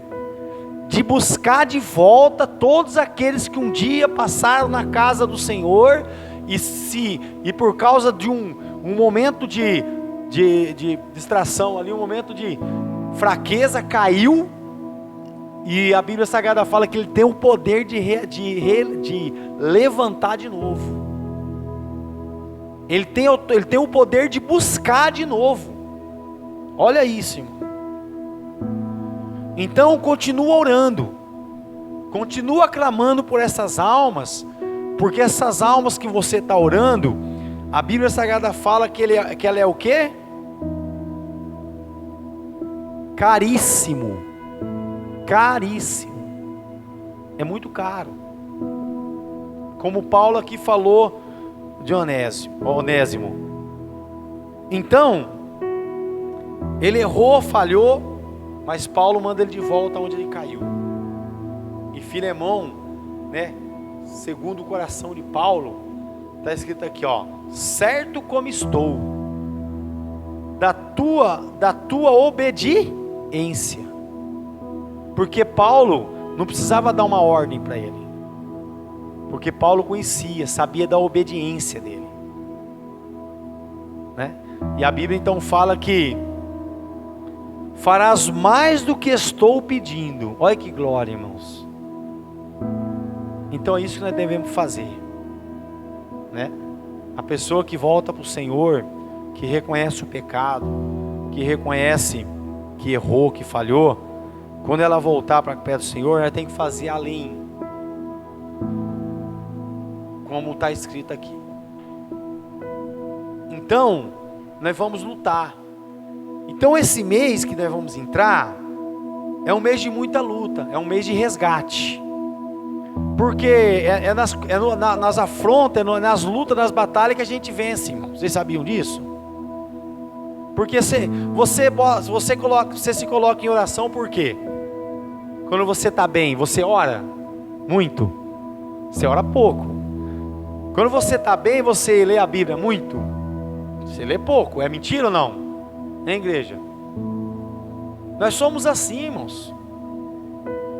de buscar de volta todos aqueles que um dia passaram na casa do Senhor e por causa de um momento de distração ali, um momento de fraqueza, caiu, e a Bíblia Sagrada fala que ele tem o poder de levantar de novo. Ele tem o poder de buscar de novo. Olha isso, irmão. Então continua orando, continua clamando por essas almas, porque essas almas que você está orando, a Bíblia Sagrada fala que ela é o quê? Caríssimo. Caríssimo. É muito caro. Como Paulo aqui falou de Onésimo. Então, ele errou, falhou, mas Paulo manda ele de volta onde ele caiu. E Filemão, né, segundo o coração de Paulo, está escrito aqui, ó: certo como estou da tua obediência. Porque Paulo não precisava dar uma ordem para ele, porque Paulo conhecia, sabia da obediência dele, né? E a Bíblia então fala que farás mais do que estou pedindo. Olha que glória, irmãos. Então é isso que nós devemos fazer, né? A pessoa que volta para o Senhor, que reconhece o pecado, que reconhece que errou, que falhou, quando ela voltar para perto do Senhor, ela tem que fazer além, como está escrito aqui. Então, nós vamos lutar. Então esse mês que nós vamos entrar, é um mês de muita luta, é um mês de resgate. Porque nas afrontas, nas lutas, nas batalhas que a gente vence, irmão. Vocês sabiam disso? Porque você se coloca em oração por quê? Quando você está bem, você ora muito? Você ora pouco. Quando você está bem, você lê a Bíblia muito? Você lê pouco. É mentira ou não? Hein, igreja? Nós somos assim, irmãos.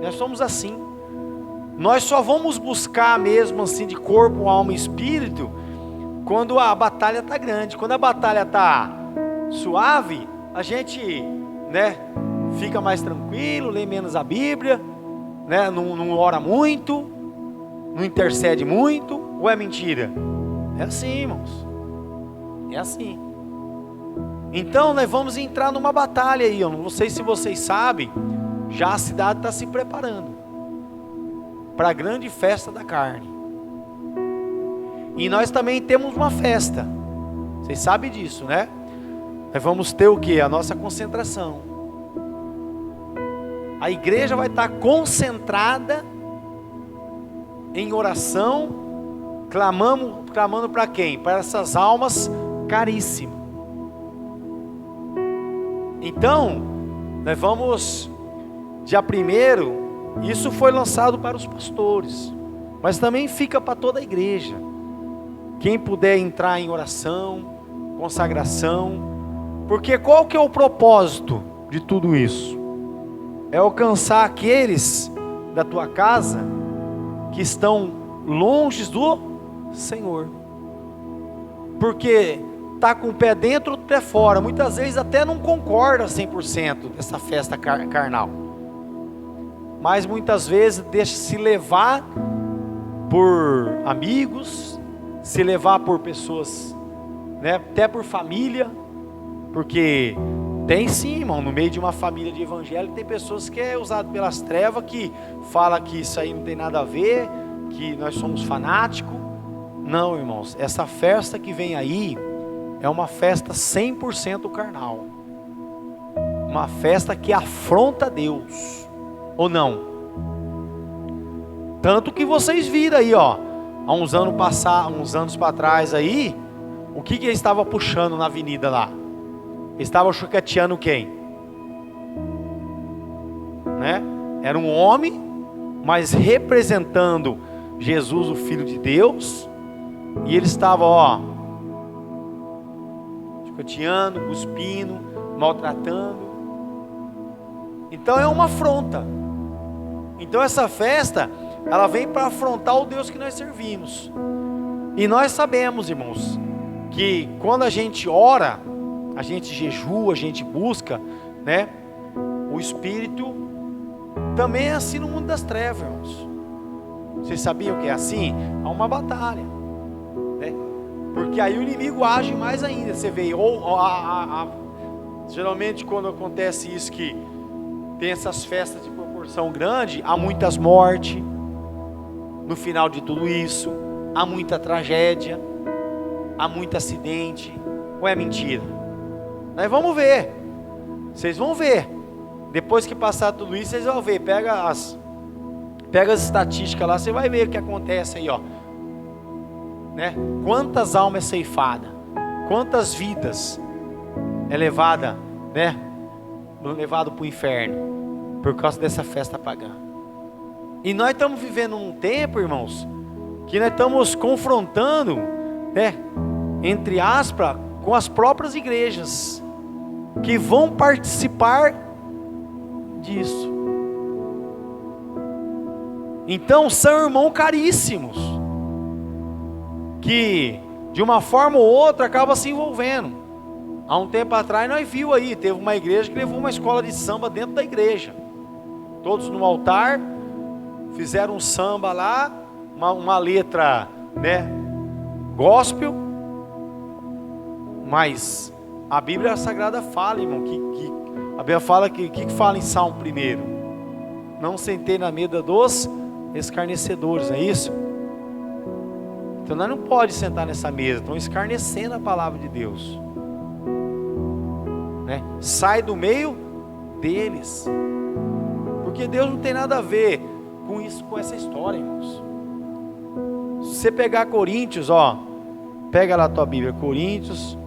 Nós somos assim. Nós só vamos buscar mesmo assim de corpo, alma e espírito quando a batalha está grande. Quando a batalha está suave, a gente, né, fica mais tranquilo, lê menos a Bíblia, né, não ora muito, não intercede muito. Ou é mentira? É assim, irmãos. É assim. Então nós vamos entrar numa batalha aí. Eu não sei se vocês sabem, já a cidade está se preparando para a grande festa da carne. E nós também temos uma festa. Vocês sabem disso, né? Nós vamos ter o que? A nossa concentração. A igreja vai estar concentrada em oração, clamando para quem? Para essas almas caríssimas. Então, nós vamos, dia 1º, isso foi lançado para os pastores, mas também fica para toda a igreja. Quem puder entrar em oração, consagração, porque qual que é o propósito de tudo isso? É alcançar aqueles da tua casa que estão longe do Senhor, porque está com o pé dentro, o pé fora, muitas vezes até não concorda 100% dessa festa carnal, mas muitas vezes deixa-se levar por amigos, se levar por pessoas, né, até por família, porque tem sim, irmão, no meio de uma família de evangelho, tem pessoas que é usado pelas trevas, que fala que isso aí não tem nada a ver, que nós somos fanáticos. Não, irmãos, essa festa que vem aí é uma festa 100% carnal, uma festa que afronta Deus, ou não? Tanto que vocês viram aí, ó, há uns anos para trás aí, o que ele estava puxando na avenida lá? Ele estava chucateando quem? Né? Era um homem, mas representando Jesus, o Filho de Deus, e ele estava, ó, chucateando, cuspindo, maltratando. Então é uma afronta. Então essa festa, ela vem para afrontar o Deus que nós servimos. E nós sabemos, irmãos, que quando a gente ora, a gente jejua, a gente busca, né, o espírito também é assim no mundo das trevas, irmãos. Vocês sabiam que é assim? Há uma batalha, né? Porque aí o inimigo age mais ainda. Você vê, geralmente quando acontece isso, que tem essas festas de proporção grande, há muitas mortes no final de tudo isso, há muita tragédia, há muito acidente. Ou é mentira? Nós vamos ver. Vocês vão ver. Depois que passar tudo isso, vocês vão ver. Pega as estatísticas lá, você vai ver o que acontece aí, ó. Né? Quantas almas é ceifada, quantas vidas é levada, né? Levado para o inferno por causa dessa festa pagã. E nós estamos vivendo um tempo, irmãos, que nós estamos confrontando, né? Entre aspas, com as próprias igrejas que vão participar disso. Então são irmãos caríssimos, que de uma forma ou outra acaba se envolvendo. Há um tempo atrás nós vimos aí, teve uma igreja que levou uma escola de samba dentro da igreja, todos no altar, fizeram um samba lá, uma letra, né, gospel, mas a Bíblia Sagrada fala, irmão, que a Bíblia fala que fala em Salmo 1? Não sentei na mesa dos escarnecedores, não é isso? Então nós não podemos sentar nessa mesa, estão escarnecendo a palavra de Deus, né? Sai do meio deles, porque Deus não tem nada a ver com isso, com essa história, irmãos. Se você pegar Coríntios, ó, pega lá a tua Bíblia, Coríntios,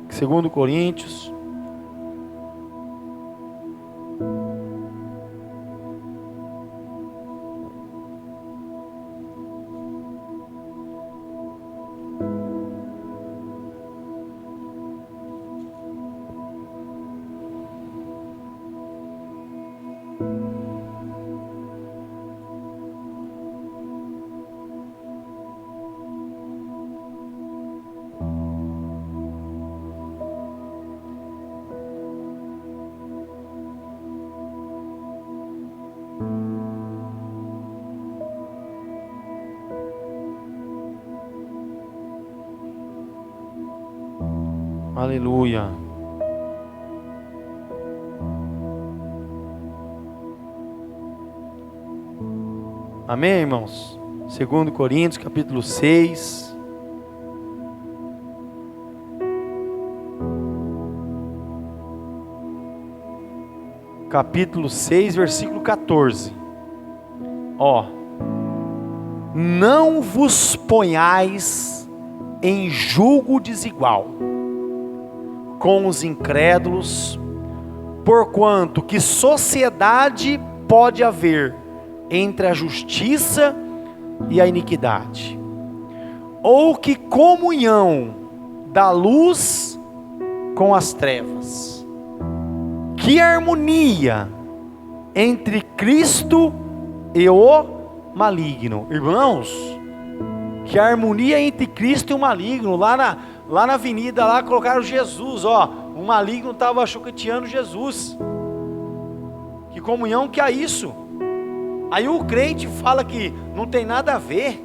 2 Coríntios, aleluia. Amém, irmãos? 2 Coríntios, capítulo 6. Capítulo 6, versículo 14. Ó. Não vos ponhais em julgo desigual com os incrédulos, porquanto que sociedade pode haver entre a justiça e a iniquidade? Ou que comunhão da luz com as trevas? Que harmonia entre Cristo e o maligno? Irmãos, que harmonia entre Cristo e o maligno. Lá na avenida, lá colocaram Jesus, ó. O maligno estava choqueteando Jesus. Que comunhão que é isso? Aí o crente fala que não tem nada a ver.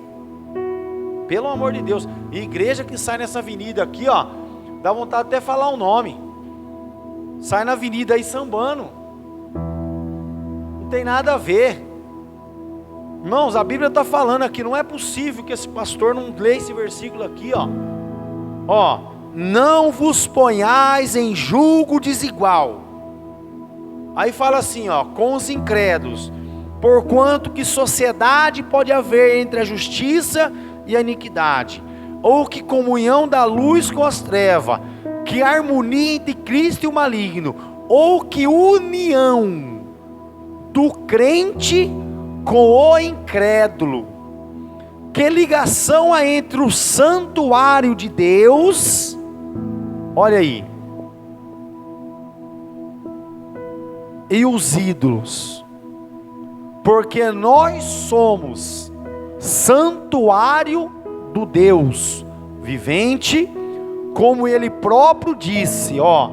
Pelo amor de Deus. Igreja que sai nessa avenida aqui, ó, dá vontade até falar o nome. Sai na avenida aí sambando. Não tem nada a ver. Irmãos, a Bíblia está falando aqui, não é possível que esse pastor não leia esse versículo aqui, ó. Ó, não vos ponhais em julgo desigual. Aí fala assim, ó, com os incrédulos, porquanto que sociedade pode haver entre a justiça e a iniquidade? Ou que comunhão da luz com as trevas? Que harmonia entre Cristo e o maligno? Ou que união do crente com o incrédulo? Que ligação há entre o santuário de Deus, olha aí, e os ídolos? Porque nós somos santuário do Deus vivente, como Ele próprio disse, ó,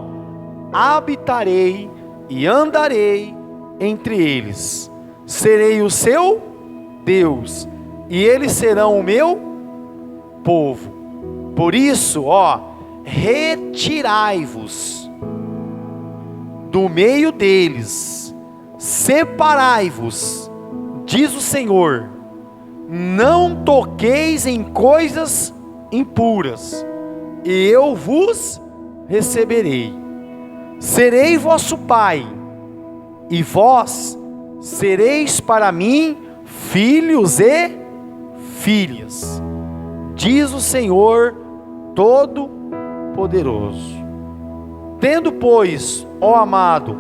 habitarei e andarei entre eles. Serei o seu Deus, e eles serão o meu povo. Por isso, retirai-vos do meio deles, separai-vos, diz o Senhor, não toqueis em coisas impuras, e eu vos receberei. Serei vosso pai, e vós sereis para mim filhos e filhas, diz o Senhor Todo-Poderoso. Tendo, pois, ó amado,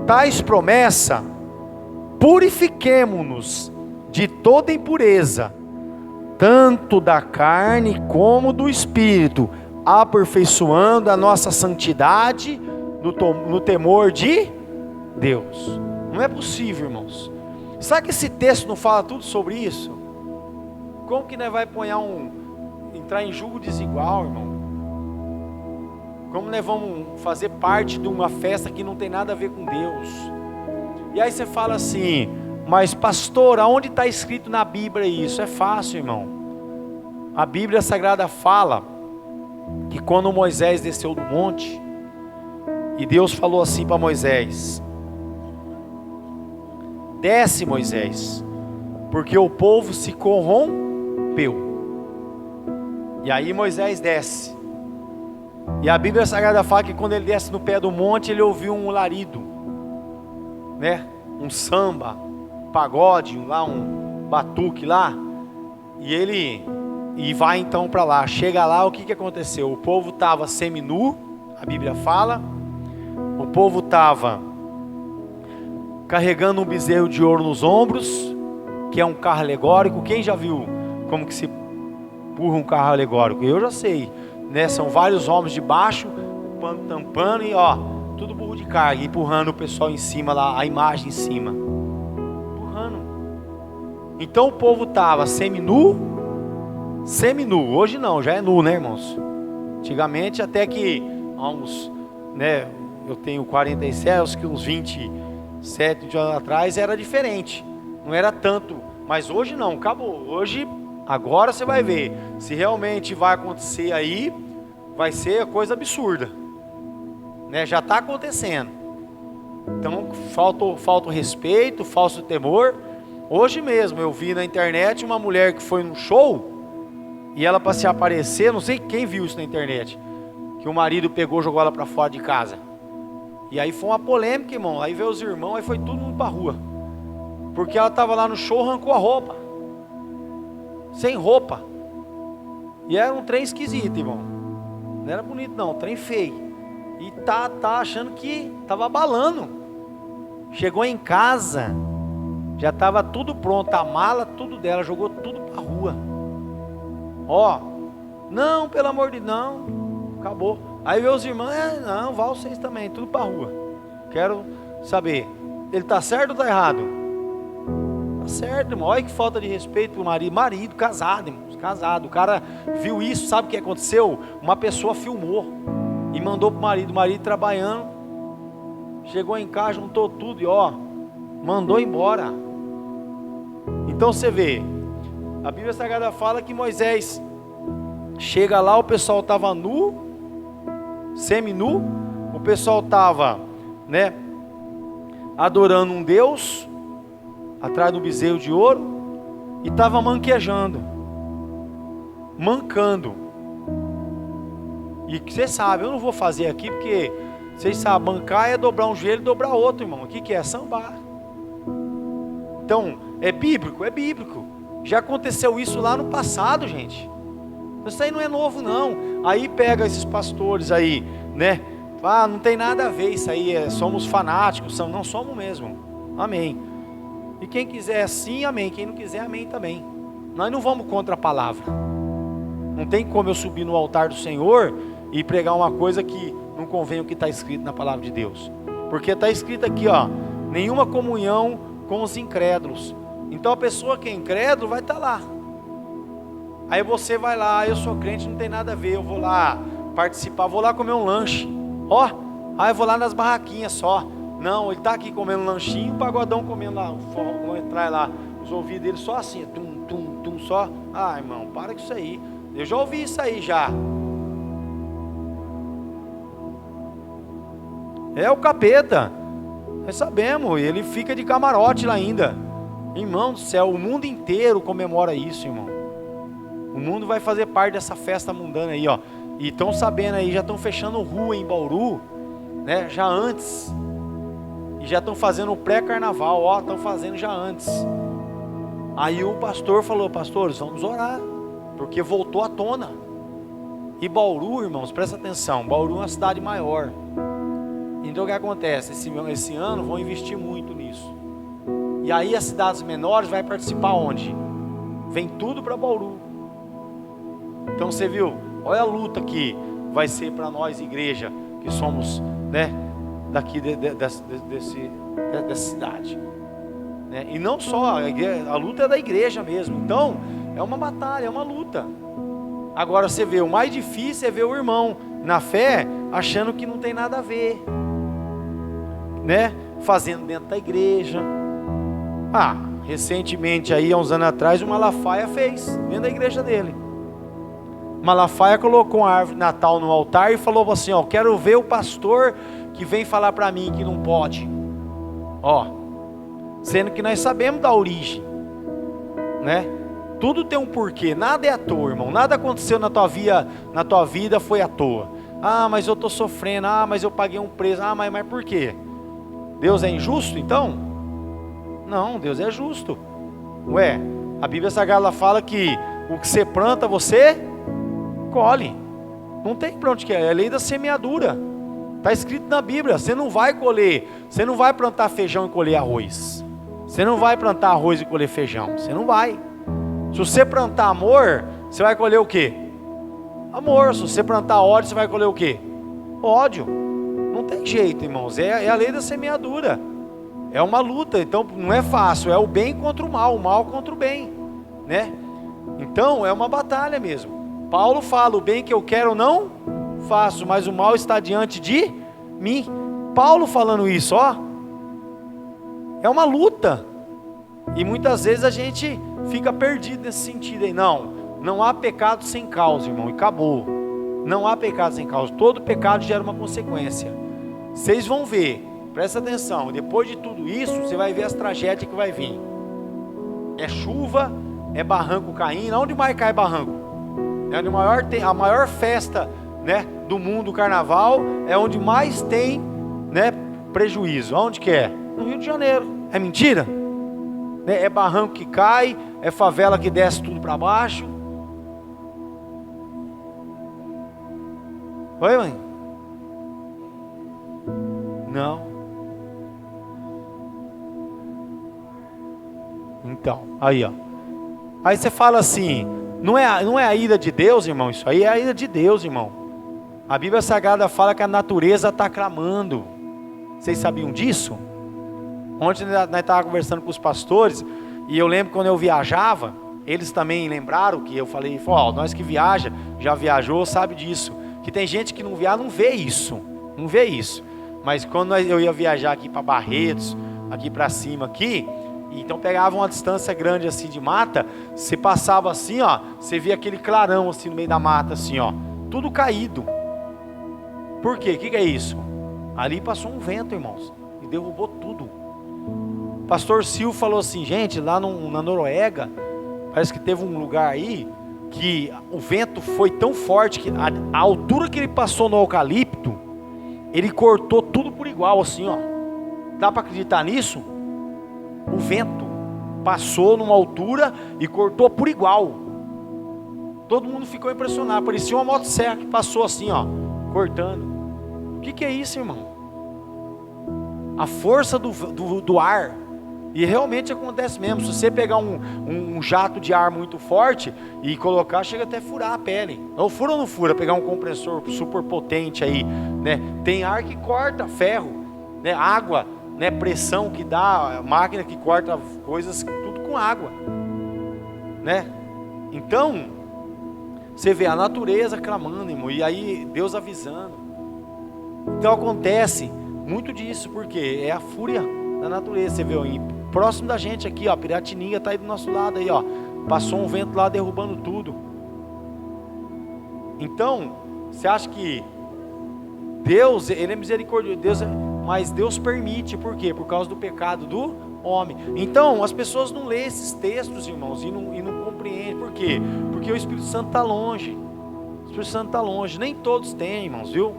tais promessa, purifiquemo-nos de toda impureza, tanto da carne como do espírito, aperfeiçoando a nossa santidade no temor de Deus. Não é possível, irmãos. Sabe que esse texto não fala tudo sobre isso? Como que nós vai entrar em julgo desigual, irmão? Como nós vamos fazer parte de uma festa que não tem nada a ver com Deus? E aí você fala assim, mas pastor, aonde está escrito na Bíblia isso? É fácil, irmão. A Bíblia Sagrada fala que quando Moisés desceu do monte, e Deus falou assim para Moisés: desce, Moisés, porque o povo se corrompeu. E aí Moisés desce. E a Bíblia Sagrada fala que quando ele desce no pé do monte, ele ouviu um alarido, né? Um samba, pagode, um batuque lá. E vai então para lá. Chega lá, o que aconteceu? O povo estava seminu, a Bíblia fala. O povo estava carregando um bezerro de ouro nos ombros, que é um carro alegórico. Quem já viu como que se empurra um carro alegórico? Eu já sei, né? São vários homens de baixo, pano tampando e tudo burro de carga, empurrando o pessoal em cima lá, a imagem em cima, empurrando. Então o povo estava seminu, hoje não, já é nu, né, irmãos? Antigamente, até que há uns, né, eu tenho 47, acho que uns 27 anos atrás era diferente, não era tanto, mas hoje não, acabou. Hoje, agora você vai ver, se realmente vai acontecer aí, vai ser coisa absurda, né? Já está acontecendo. Então falta o respeito, falso temor. Hoje mesmo eu vi na internet uma mulher que foi num show, e ela, para se aparecer, não sei quem viu isso na internet, que o marido pegou e jogou ela para fora de casa. E aí foi uma polêmica, irmão. Aí veio os irmãos, aí foi todo mundo para rua, porque ela estava lá no show, arrancou a roupa, sem roupa. E era um trem esquisito, irmão. Não era bonito não, trem feio. E tá achando que estava abalando. Chegou em casa, já estava tudo pronto, a mala, tudo dela, jogou tudo para rua. Não, pelo amor de Deus, não, acabou. Aí veio os irmãos, não, vá vocês também, tudo para rua. Quero saber, ele está certo ou está errado? Está certo, irmão. Olha que falta de respeito pro marido, casado, irmãos, casado. O cara viu isso, sabe o que aconteceu? Uma pessoa filmou e mandou pro marido, o marido trabalhando, chegou em casa, juntou tudo e mandou embora. Então você vê, a Bíblia Sagrada fala que Moisés chega lá, o pessoal estava nu, seminu, o pessoal estava, né, adorando um Deus atrás do bezerro de ouro, e estava mancando. E você sabe, eu não vou fazer aqui, porque vocês sabem, mancar é dobrar um joelho e dobrar outro, irmão. O que é? Sambar. Então, é bíblico? É bíblico. Já aconteceu isso lá no passado, gente. Isso aí não é novo, não. Aí pega esses pastores aí, né? Não tem nada a ver isso aí, somos fanáticos. Não somos mesmo. Amém. E quem quiser sim, amém. Quem não quiser, amém também. Nós não vamos contra a palavra. Não tem como eu subir no altar do Senhor e pregar uma coisa que não convém o que está escrito na palavra de Deus. Porque está escrito aqui, nenhuma comunhão com os incrédulos. Então a pessoa que é incrédulo vai estar lá. Aí você vai lá, eu sou crente, não tem nada a ver, eu vou lá participar, vou lá comer um lanche. Ah, eu vou lá nas barraquinhas só. Não, ele está aqui comendo um lanchinho, o pagodão comendo lá, vão entrar lá, os ouvidos dele só assim, tum, tum, tum, só. Ah, irmão, para com isso aí. Eu já ouvi isso aí já. É o capeta. Nós sabemos, ele fica de camarote lá ainda. Irmão do céu, o mundo inteiro comemora isso, irmão. O mundo vai fazer parte dessa festa mundana aí, ó. E estão sabendo aí, já estão fechando rua em Bauru, né? Já antes. E já estão fazendo o pré-carnaval, ó, estão fazendo já antes. Aí o pastor falou: pastores, vamos orar, porque voltou à tona. E Bauru, irmãos, presta atenção, Bauru é uma cidade maior. Então o que acontece? Esse ano vão investir muito nisso. E aí as cidades menores vai participar onde? Vem tudo para Bauru. Então você viu, olha a luta que vai ser para nós igreja, que somos, né, daqui dessa cidade, né? E não só, a luta é da igreja mesmo. Então é uma batalha, é uma luta. Agora você vê, o mais difícil é ver o irmão na fé achando que não tem nada a ver, né? Fazendo dentro da igreja. Recentemente aí, há uns anos atrás, o Malafaia fez dentro da igreja dele. Malafaia colocou uma árvore de Natal no altar e falou assim: ó, quero ver o pastor que vem falar para mim que não pode. Ó, sendo que nós sabemos da origem, né? Tudo tem um porquê, nada é à toa, irmão. Nada aconteceu na tua vida foi à toa. Mas eu estou sofrendo, mas eu paguei um preço, mas por quê? Deus é injusto então? Não, Deus é justo. Ué, a Bíblia Sagrada fala que o que você planta, você colhe. Não tem para onde que é a lei da semeadura. Está escrito na Bíblia, você não vai colher, você não vai plantar feijão e colher arroz. Você não vai plantar arroz e colher feijão, você não vai. Se você plantar amor, você vai colher o quê? Amor. Se você plantar ódio, você vai colher o quê? Ódio. Não tem jeito, irmãos, é a lei da semeadura. É uma luta, então não é fácil, é o bem contra o mal contra o bem, né? Então é uma batalha mesmo. Paulo fala: o bem que eu quero não faço, mas o mal está diante de mim. Paulo falando isso, ó. É uma luta. E muitas vezes a gente fica perdido nesse sentido aí. Não há pecado sem causa, irmão, e acabou. Não há pecado sem causa. Todo pecado gera uma consequência. Vocês vão ver, presta atenção, depois de tudo isso, você vai ver as tragédias que vai vir. É chuva, é barranco caindo. Onde mais cai barranco? É onde a maior festa, né, do mundo, o carnaval, é onde mais tem, né, prejuízo. Onde que é? No Rio de Janeiro. É mentira? É barranco que cai, é favela que desce tudo para baixo. Oi, mãe? Não. Então, aí ó. Aí você fala assim, não é a ira de Deus, irmão? Isso aí é a ira de Deus, irmão. A Bíblia Sagrada fala que a natureza está clamando. Vocês sabiam disso? Ontem nós estávamos conversando com os pastores, e eu lembro quando eu viajava, eles também lembraram que eu falei: nós que já viajou, sabe disso. Que tem gente que não viaja, não vê isso. Mas quando eu ia viajar aqui para Barretos, aqui para cima aqui, então pegava uma distância grande assim de mata, você passava assim, ó, você via aquele clarão assim no meio da mata assim, ó, tudo caído. Por quê? O que é isso? Ali passou um vento, irmãos, e derrubou tudo. Pastor Sil falou assim: gente, lá na Noruega, parece que teve um lugar aí que o vento foi tão forte que a altura que ele passou no eucalipto, ele cortou tudo por igual assim, ó. Dá para acreditar nisso? O vento passou numa altura e cortou por igual. Todo mundo ficou impressionado, parecia uma motosserra que passou assim, ó, cortando. O que é isso, irmão? A força do ar. E realmente acontece mesmo. Se você pegar um jato de ar muito forte e colocar, chega até a furar a pele. Ou fura ou não fura? Pegar um compressor super potente aí, né? Tem ar que corta ferro, né? Água, né? Pressão que dá, máquina que corta coisas, tudo com água, né? Então, você vê a natureza clamando, irmão, e aí Deus avisando. Então acontece muito disso, porque é a fúria da natureza. Você vê, próximo da gente aqui, ó, Piratininga está aí do nosso lado aí, ó. Passou um vento lá derrubando tudo. Então, você acha que Deus, Ele é misericordioso, mas Deus permite, por quê? Por causa do pecado do homem. Então, as pessoas não lêem esses textos, irmãos, e não compreendem. Por quê? Porque o Espírito Santo está longe. O Espírito Santo está longe. Nem todos têm, irmãos, viu?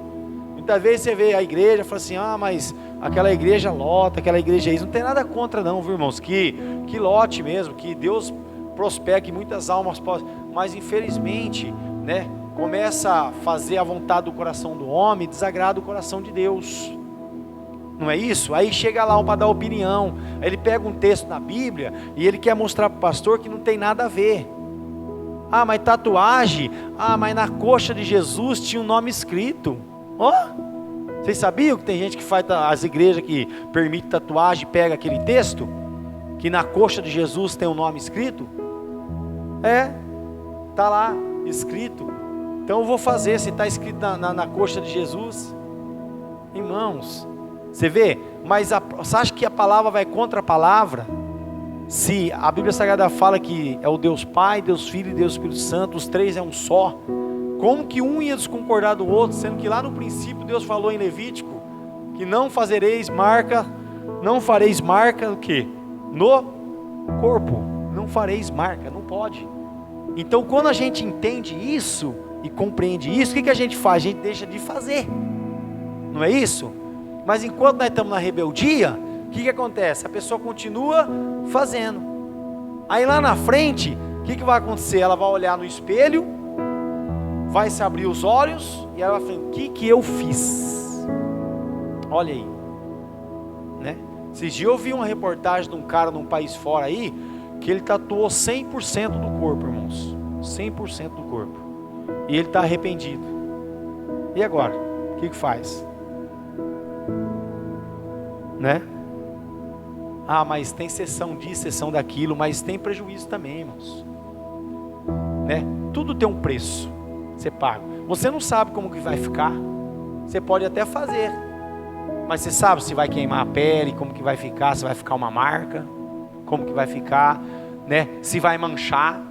Muitas vezes você vê a igreja e fala assim, mas aquela igreja lota, aquela igreja é isso. Não tem nada contra não, viu, irmãos? Que lote mesmo, que Deus prospere, que muitas almas possam. Mas infelizmente, né, começa a fazer a vontade do coração do homem e desagrada o coração de Deus. Não é isso? Aí chega lá para dar opinião, aí ele pega um texto na Bíblia e ele quer mostrar para o pastor que não tem nada a ver. Mas tatuagem, mas na coxa de Jesus tinha um nome escrito. Vocês sabiam que tem gente que faz, as igrejas que permite tatuagem, pega aquele texto, que na coxa de Jesus tem um nome escrito? Está lá escrito. Então eu vou fazer, se está escrito na coxa de Jesus. Irmãos, você vê, mas você acha que a palavra vai contra a palavra? Se a Bíblia Sagrada fala que é o Deus Pai, Deus Filho e Deus Espírito Santo, os três é um só, como que um ia desconcordar do outro, sendo que lá no princípio Deus falou em Levítico, que não fareis marca o quê? No corpo, não fareis marca, não pode. Então quando a gente entende isso, e compreende isso, o que a gente faz? A gente deixa de fazer, não é isso? Mas enquanto nós estamos na rebeldia, o que acontece? A pessoa continua fazendo. Aí lá na frente, o que vai acontecer? Ela vai olhar no espelho, vai se abrir os olhos, e ela vai falar, o que eu fiz? Olha aí, né? Esses dias eu vi uma reportagem de um cara num país fora aí, que ele tatuou 100% do corpo, irmãos, 100% do corpo, e ele está arrependido. E agora? O que faz? Né? Mas tem sessão disso, sessão daquilo, mas tem prejuízo também, irmãos, né? Tudo tem um preço, você paga. Você não sabe como que vai ficar. Você pode até fazer, mas você sabe se vai queimar a pele, como que vai ficar, se vai ficar uma marca, como que vai ficar, né? Se vai manchar.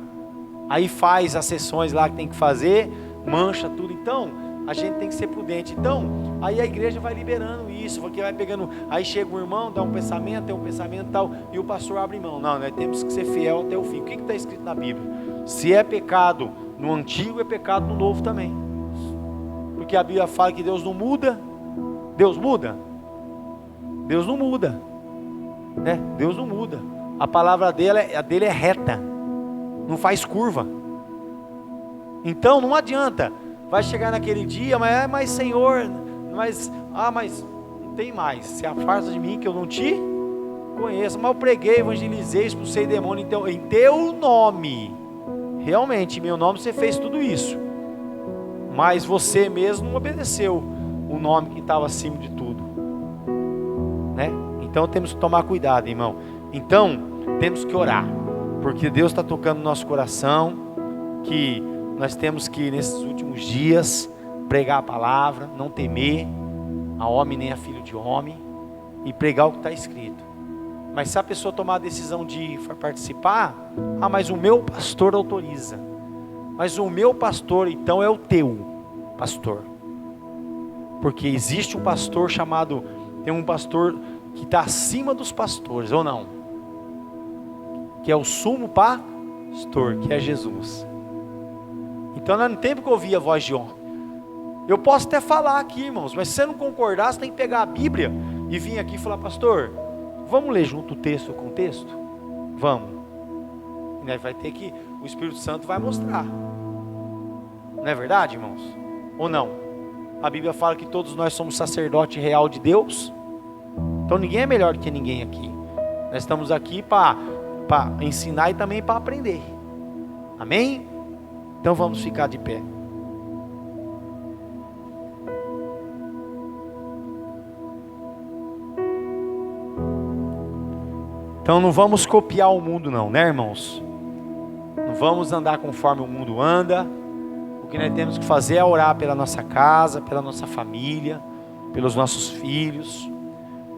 Aí faz as sessões lá que tem que fazer, mancha tudo. Então a gente tem que ser prudente. Então aí a igreja vai liberando isso, porque vai pegando. Aí chega um irmão, dá um pensamento, tem um pensamento tal, e o pastor abre mão. Não, nós temos que ser fiel até o fim. O que está escrito na Bíblia? Se é pecado no antigo, é pecado no novo também. Porque a Bíblia fala que Deus não muda. Deus muda? Deus não muda, né? Deus não muda. A palavra dele é reta, não faz curva. Então não adianta. Vai chegar naquele dia, mas Senhor, mas não tem mais. Se afasta de mim que eu não te conheço. Mas eu preguei, evangelizei, expulsei demônio em teu nome. Realmente, em meu nome você fez tudo isso. Mas você mesmo não obedeceu o nome que estava acima de tudo, né? Então temos que tomar cuidado, irmão. Então temos que orar, porque Deus está tocando no nosso coração, que nós temos que nesses últimos dias pregar a palavra, não temer a homem nem a filho de homem, e pregar o que está escrito. Mas se a pessoa tomar a decisão de participar, mas o meu pastor autoriza. Mas o meu pastor então é o teu pastor, porque existe um pastor chamado, tem um pastor que está acima dos pastores, ou não? Que é o sumo pastor, que é Jesus. Então nós não temos que ouvir a voz de homem. Eu posso até falar aqui, irmãos, mas se você não concordar, você tem que pegar a Bíblia e vir aqui e falar, pastor, vamos ler junto o texto com o texto? Vamos. E vai ter que, o Espírito Santo vai mostrar. Não é verdade, irmãos? Ou não? A Bíblia fala que todos nós somos sacerdote real de Deus. Então ninguém é melhor do que ninguém aqui. Nós estamos aqui para ensinar e também para aprender. Amém? Então vamos ficar de pé. Então não vamos copiar o mundo não, né, irmãos? Não vamos andar conforme o mundo anda. O que nós temos que fazer é orar pela nossa casa, pela nossa família, pelos nossos filhos,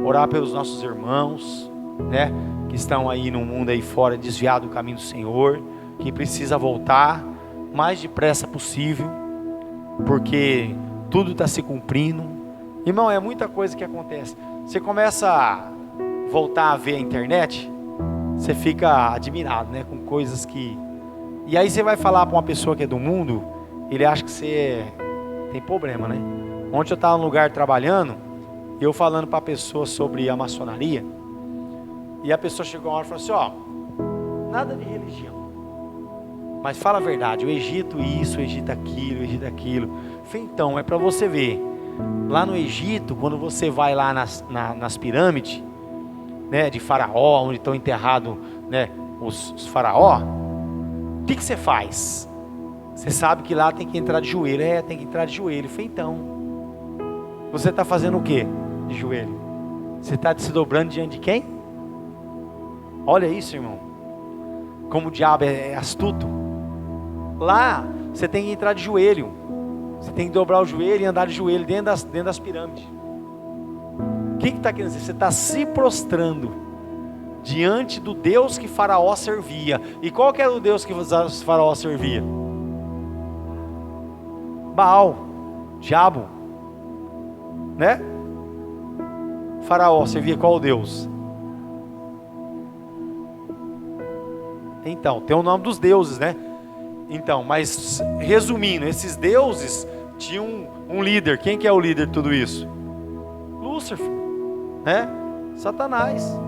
orar pelos nossos irmãos, né, que estão aí no mundo aí fora, desviado do caminho do Senhor, que precisa voltar o mais depressa possível, porque tudo está se cumprindo. Irmão, é muita coisa que acontece. Você começa a voltar a ver a internet, você fica admirado, né, com coisas que... E aí você vai falar para uma pessoa que é do mundo, ele acha que você tem problema, né? Ontem eu estava num lugar trabalhando, e eu falando para a pessoa sobre a maçonaria, e a pessoa chegou uma hora e falou assim, ó, nada de religião, mas fala a verdade, o Egito isso, o Egito aquilo, o Egito aquilo. Eu falei, então, é para você ver, lá no Egito, quando você vai lá nas pirâmides, né, de Faraó, onde estão enterrados, né, os faraó, o que você faz? Você sabe que lá tem que entrar de joelho. Tem que entrar de joelho. Eu falei, então, você está fazendo o que de joelho? Você está se dobrando diante de quem? Olha isso, irmão, como o diabo é astuto. Lá, você tem que entrar de joelho, você tem que dobrar o joelho e andar de joelho dentro das pirâmides. O que está querendo dizer? Você está se prostrando diante do Deus que Faraó servia. E qual que era o Deus que Faraó servia? Baal, diabo, né? Faraó servia qual Deus? Então, tem o nome dos deuses, né? Então, mas resumindo, esses deuses tinham um líder. Quem que é o líder de tudo isso? Lúcifer, né? Satanás.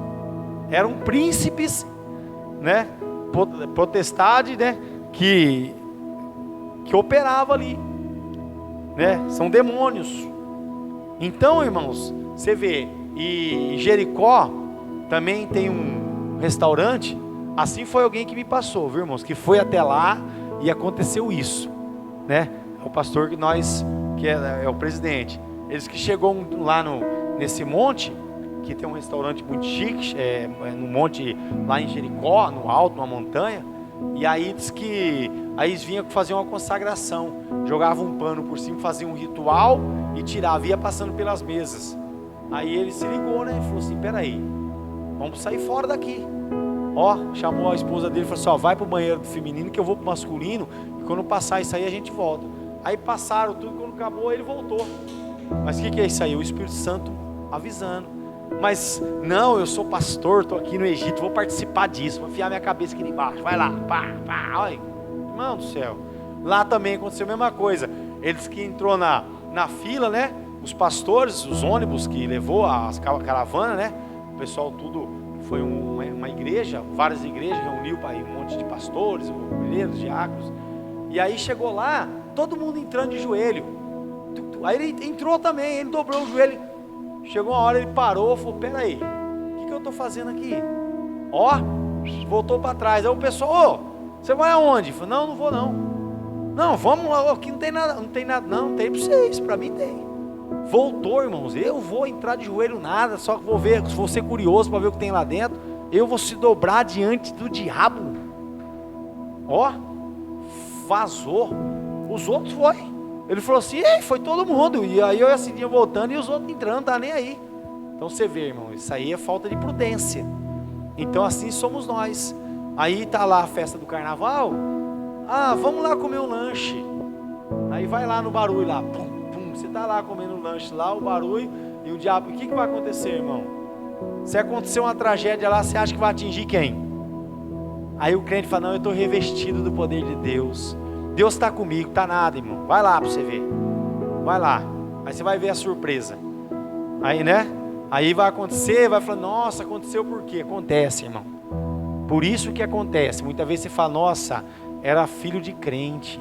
Eram príncipes, né? Potestade, né? Que operava ali, né? São demônios. Então, irmãos, você vê, e Jericó também tem um restaurante. Assim foi alguém que me passou, viu, irmãos? Que foi até lá e aconteceu isso, né? O pastor que é o presidente. Eles que chegou lá nesse monte, que tem um restaurante muito chique, no monte lá em Jericó, no alto, numa montanha. E aí diz que aí eles vinham fazer uma consagração, jogavam um pano por cima, faziam um ritual e tirava, ia passando pelas mesas. Aí ele se ligou, né? E falou assim, peraí, vamos sair fora daqui. Ó, chamou a esposa dele e falou assim, ó, vai pro banheiro feminino que eu vou pro masculino, e quando passar isso aí a gente volta. Aí passaram tudo, quando acabou ele voltou. Mas o que é isso aí? O Espírito Santo avisando. Mas não, eu sou pastor, estou aqui no Egito, vou participar disso, vou enfiar minha cabeça aqui embaixo, vai lá, pá, olha, irmão do céu. Lá também aconteceu a mesma coisa. Eles que entrou na fila, né? Os pastores, os ônibus que levou as caravanas, né? O pessoal tudo, foi uma igreja, várias igrejas, reuniu para ir um monte de pastores, obreiros, diáconos. E aí chegou lá, todo mundo entrando de joelho. Aí ele entrou também, ele dobrou o joelho. Chegou uma hora, ele parou, falou, peraí, o que eu estou fazendo aqui? Ó, voltou para trás. Aí o pessoal, você vai aonde? Falei, não vou não. Não, vamos lá, aqui não tem nada, não, tem para vocês, para mim tem. Voltou, irmãos, eu vou entrar de joelho nada, só que vou ser curioso para ver o que tem lá dentro. Eu vou se dobrar diante do diabo. Ó, vazou. Os outros foi. Ele falou assim, foi todo mundo. E aí eu assim ia voltando e os outros entrando, tá nem aí. Então você vê, irmão, isso aí é falta de prudência. Então assim somos nós. Aí tá lá a festa do carnaval. Ah, vamos lá comer um lanche. Aí vai lá no barulho lá, pum, pum. Você tá lá comendo um lanche lá, o barulho e o diabo. O que vai acontecer, irmão? Se acontecer uma tragédia lá, você acha que vai atingir quem? Aí o crente fala, não, eu estou revestido do poder de Deus. Deus está comigo, tá nada, irmão. Vai lá para você ver. Vai lá. Aí você vai ver a surpresa. Aí, né? Aí vai acontecer, vai falar, nossa, aconteceu por quê? Acontece, irmão. Por isso que acontece. Muitas vezes você fala, nossa, era filho de crente.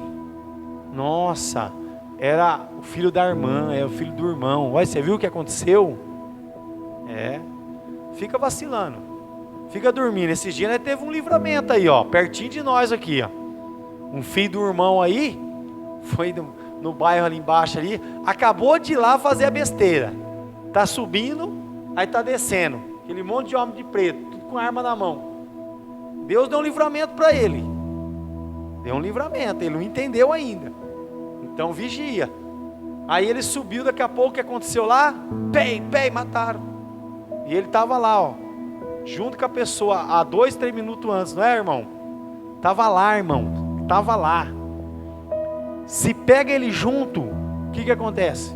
Nossa, era o filho da irmã, é o filho do irmão. Olha, você viu o que aconteceu? Fica vacilando. Fica dormindo. Esses dias, né, teve um livramento aí, ó, pertinho de nós aqui, ó. Um filho do irmão aí, foi no bairro ali embaixo ali, acabou de ir lá fazer a besteira. Tá subindo, aí tá descendo. Aquele monte de homem de preto, tudo com arma na mão. Deus deu um livramento para ele. Deu um livramento, ele não entendeu ainda. Então vigia. Aí ele subiu, daqui a pouco o que aconteceu lá? Mataram. E ele estava lá, ó, junto com a pessoa, há 2, 3 minutos antes, não é, irmão? Estava lá, irmão, estava lá. Se pega ele junto, o que acontece?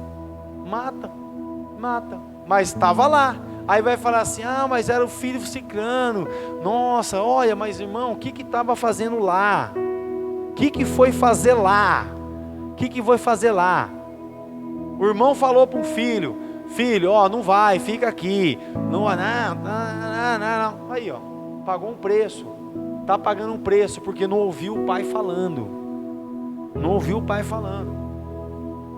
Mata. Mas estava lá. Aí vai falar assim, mas era o filho ciclano. Nossa, olha, mas irmão, o que estava fazendo lá? O que foi fazer lá? O que foi fazer lá? O irmão falou para um filho, não vai, fica aqui. Não. Aí, ó, pagou um preço. Está pagando um preço, porque não ouviu o pai falando.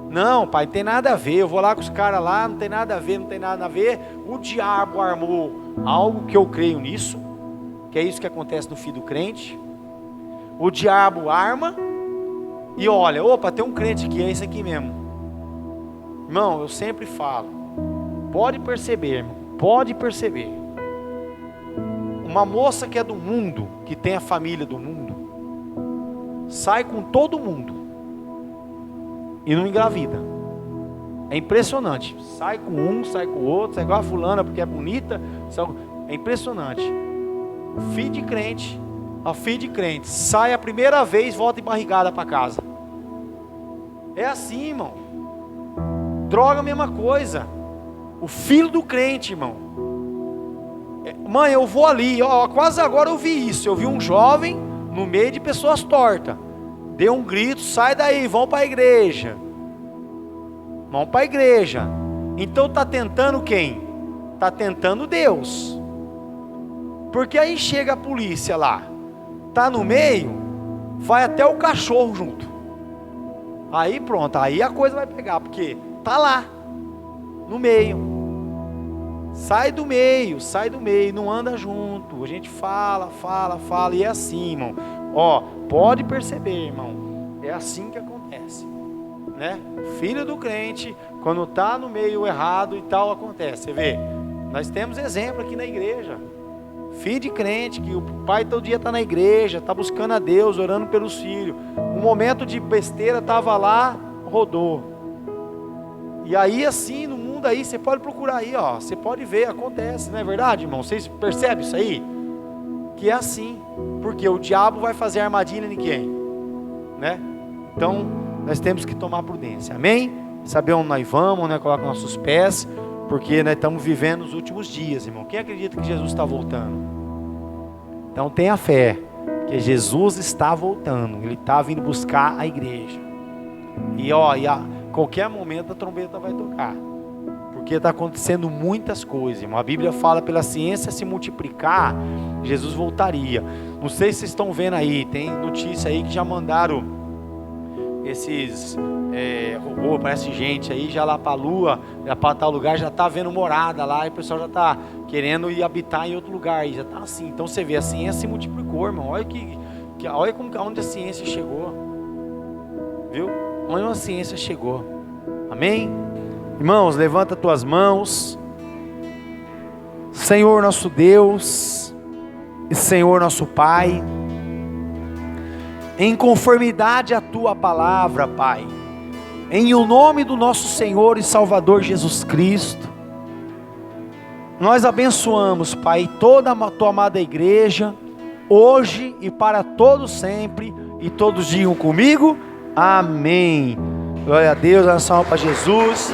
Não, pai, não tem nada a ver, eu vou lá com os caras lá, não tem nada a ver. O diabo armou algo, que eu creio nisso, que é isso que acontece no filho do crente. O diabo arma, e olha, opa, tem um crente aqui, é esse aqui mesmo. Irmão, eu sempre falo, pode perceber, uma moça que é do mundo, que tem a família do mundo, sai com todo mundo e não engravida. É impressionante. Sai com um, sai com o outro, sai igual a fulana porque é bonita. É impressionante. Filho de crente, sai a primeira vez, volta embarrigada para casa. É assim, irmão. Droga, a mesma coisa. O filho do crente, irmão. Mãe, eu vou ali, ó, quase agora eu vi isso. Eu vi um jovem no meio de pessoas tortas. Deu um grito, sai daí, vão para a igreja. Então está tentando quem? Está tentando Deus. Porque aí chega a polícia lá, está no meio, vai até o cachorro junto. Aí pronto, aí a coisa vai pegar, porque está lá, no meio. Sai do meio, não anda junto. A gente fala, e é assim, irmão. Ó, pode perceber, irmão, é assim que acontece, né? Filho do crente, quando está no meio errado e tal, acontece. Você vê, nós temos exemplo aqui na igreja. Filho de crente, que o pai todo dia está na igreja, está buscando a Deus, orando pelos filhos. Um momento de besteira, estava lá, rodou. E aí assim, no mundo aí, você pode procurar aí, ó, você pode ver, acontece, não é verdade, irmão? Vocês percebem isso aí? Que é assim, porque o diabo vai fazer armadilha em quem? Né? Então, nós temos que tomar prudência, amém? Saber onde nós vamos, né? Colocar nossos pés, porque nós estamos vivendo os últimos dias, irmão. Quem acredita que Jesus está voltando? Então tenha fé, que Jesus está voltando, Ele está vindo buscar a igreja. E ó, a qualquer momento a trombeta vai tocar, porque está acontecendo muitas coisas, irmão. A Bíblia fala, pela ciência se multiplicar, Jesus voltaria. Não sei se vocês estão vendo aí, tem notícia aí que já mandaram esses robôs, parece gente aí, já lá para a Lua, já para tal lugar, já está vendo morada lá, e o pessoal já está querendo ir habitar em outro lugar, aí já está assim. Então você vê, a ciência se multiplicou, irmão. Olha onde a ciência chegou, viu? Onde a ciência chegou, amém? Irmãos, levanta tuas mãos. Senhor nosso Deus e Senhor nosso Pai, em conformidade à Tua palavra, Pai, em o nome do nosso Senhor e Salvador Jesus Cristo, nós abençoamos, Pai, toda a Tua amada igreja, hoje e para todos sempre, e todos digam comigo, amém. Glória a Deus, oração para Jesus.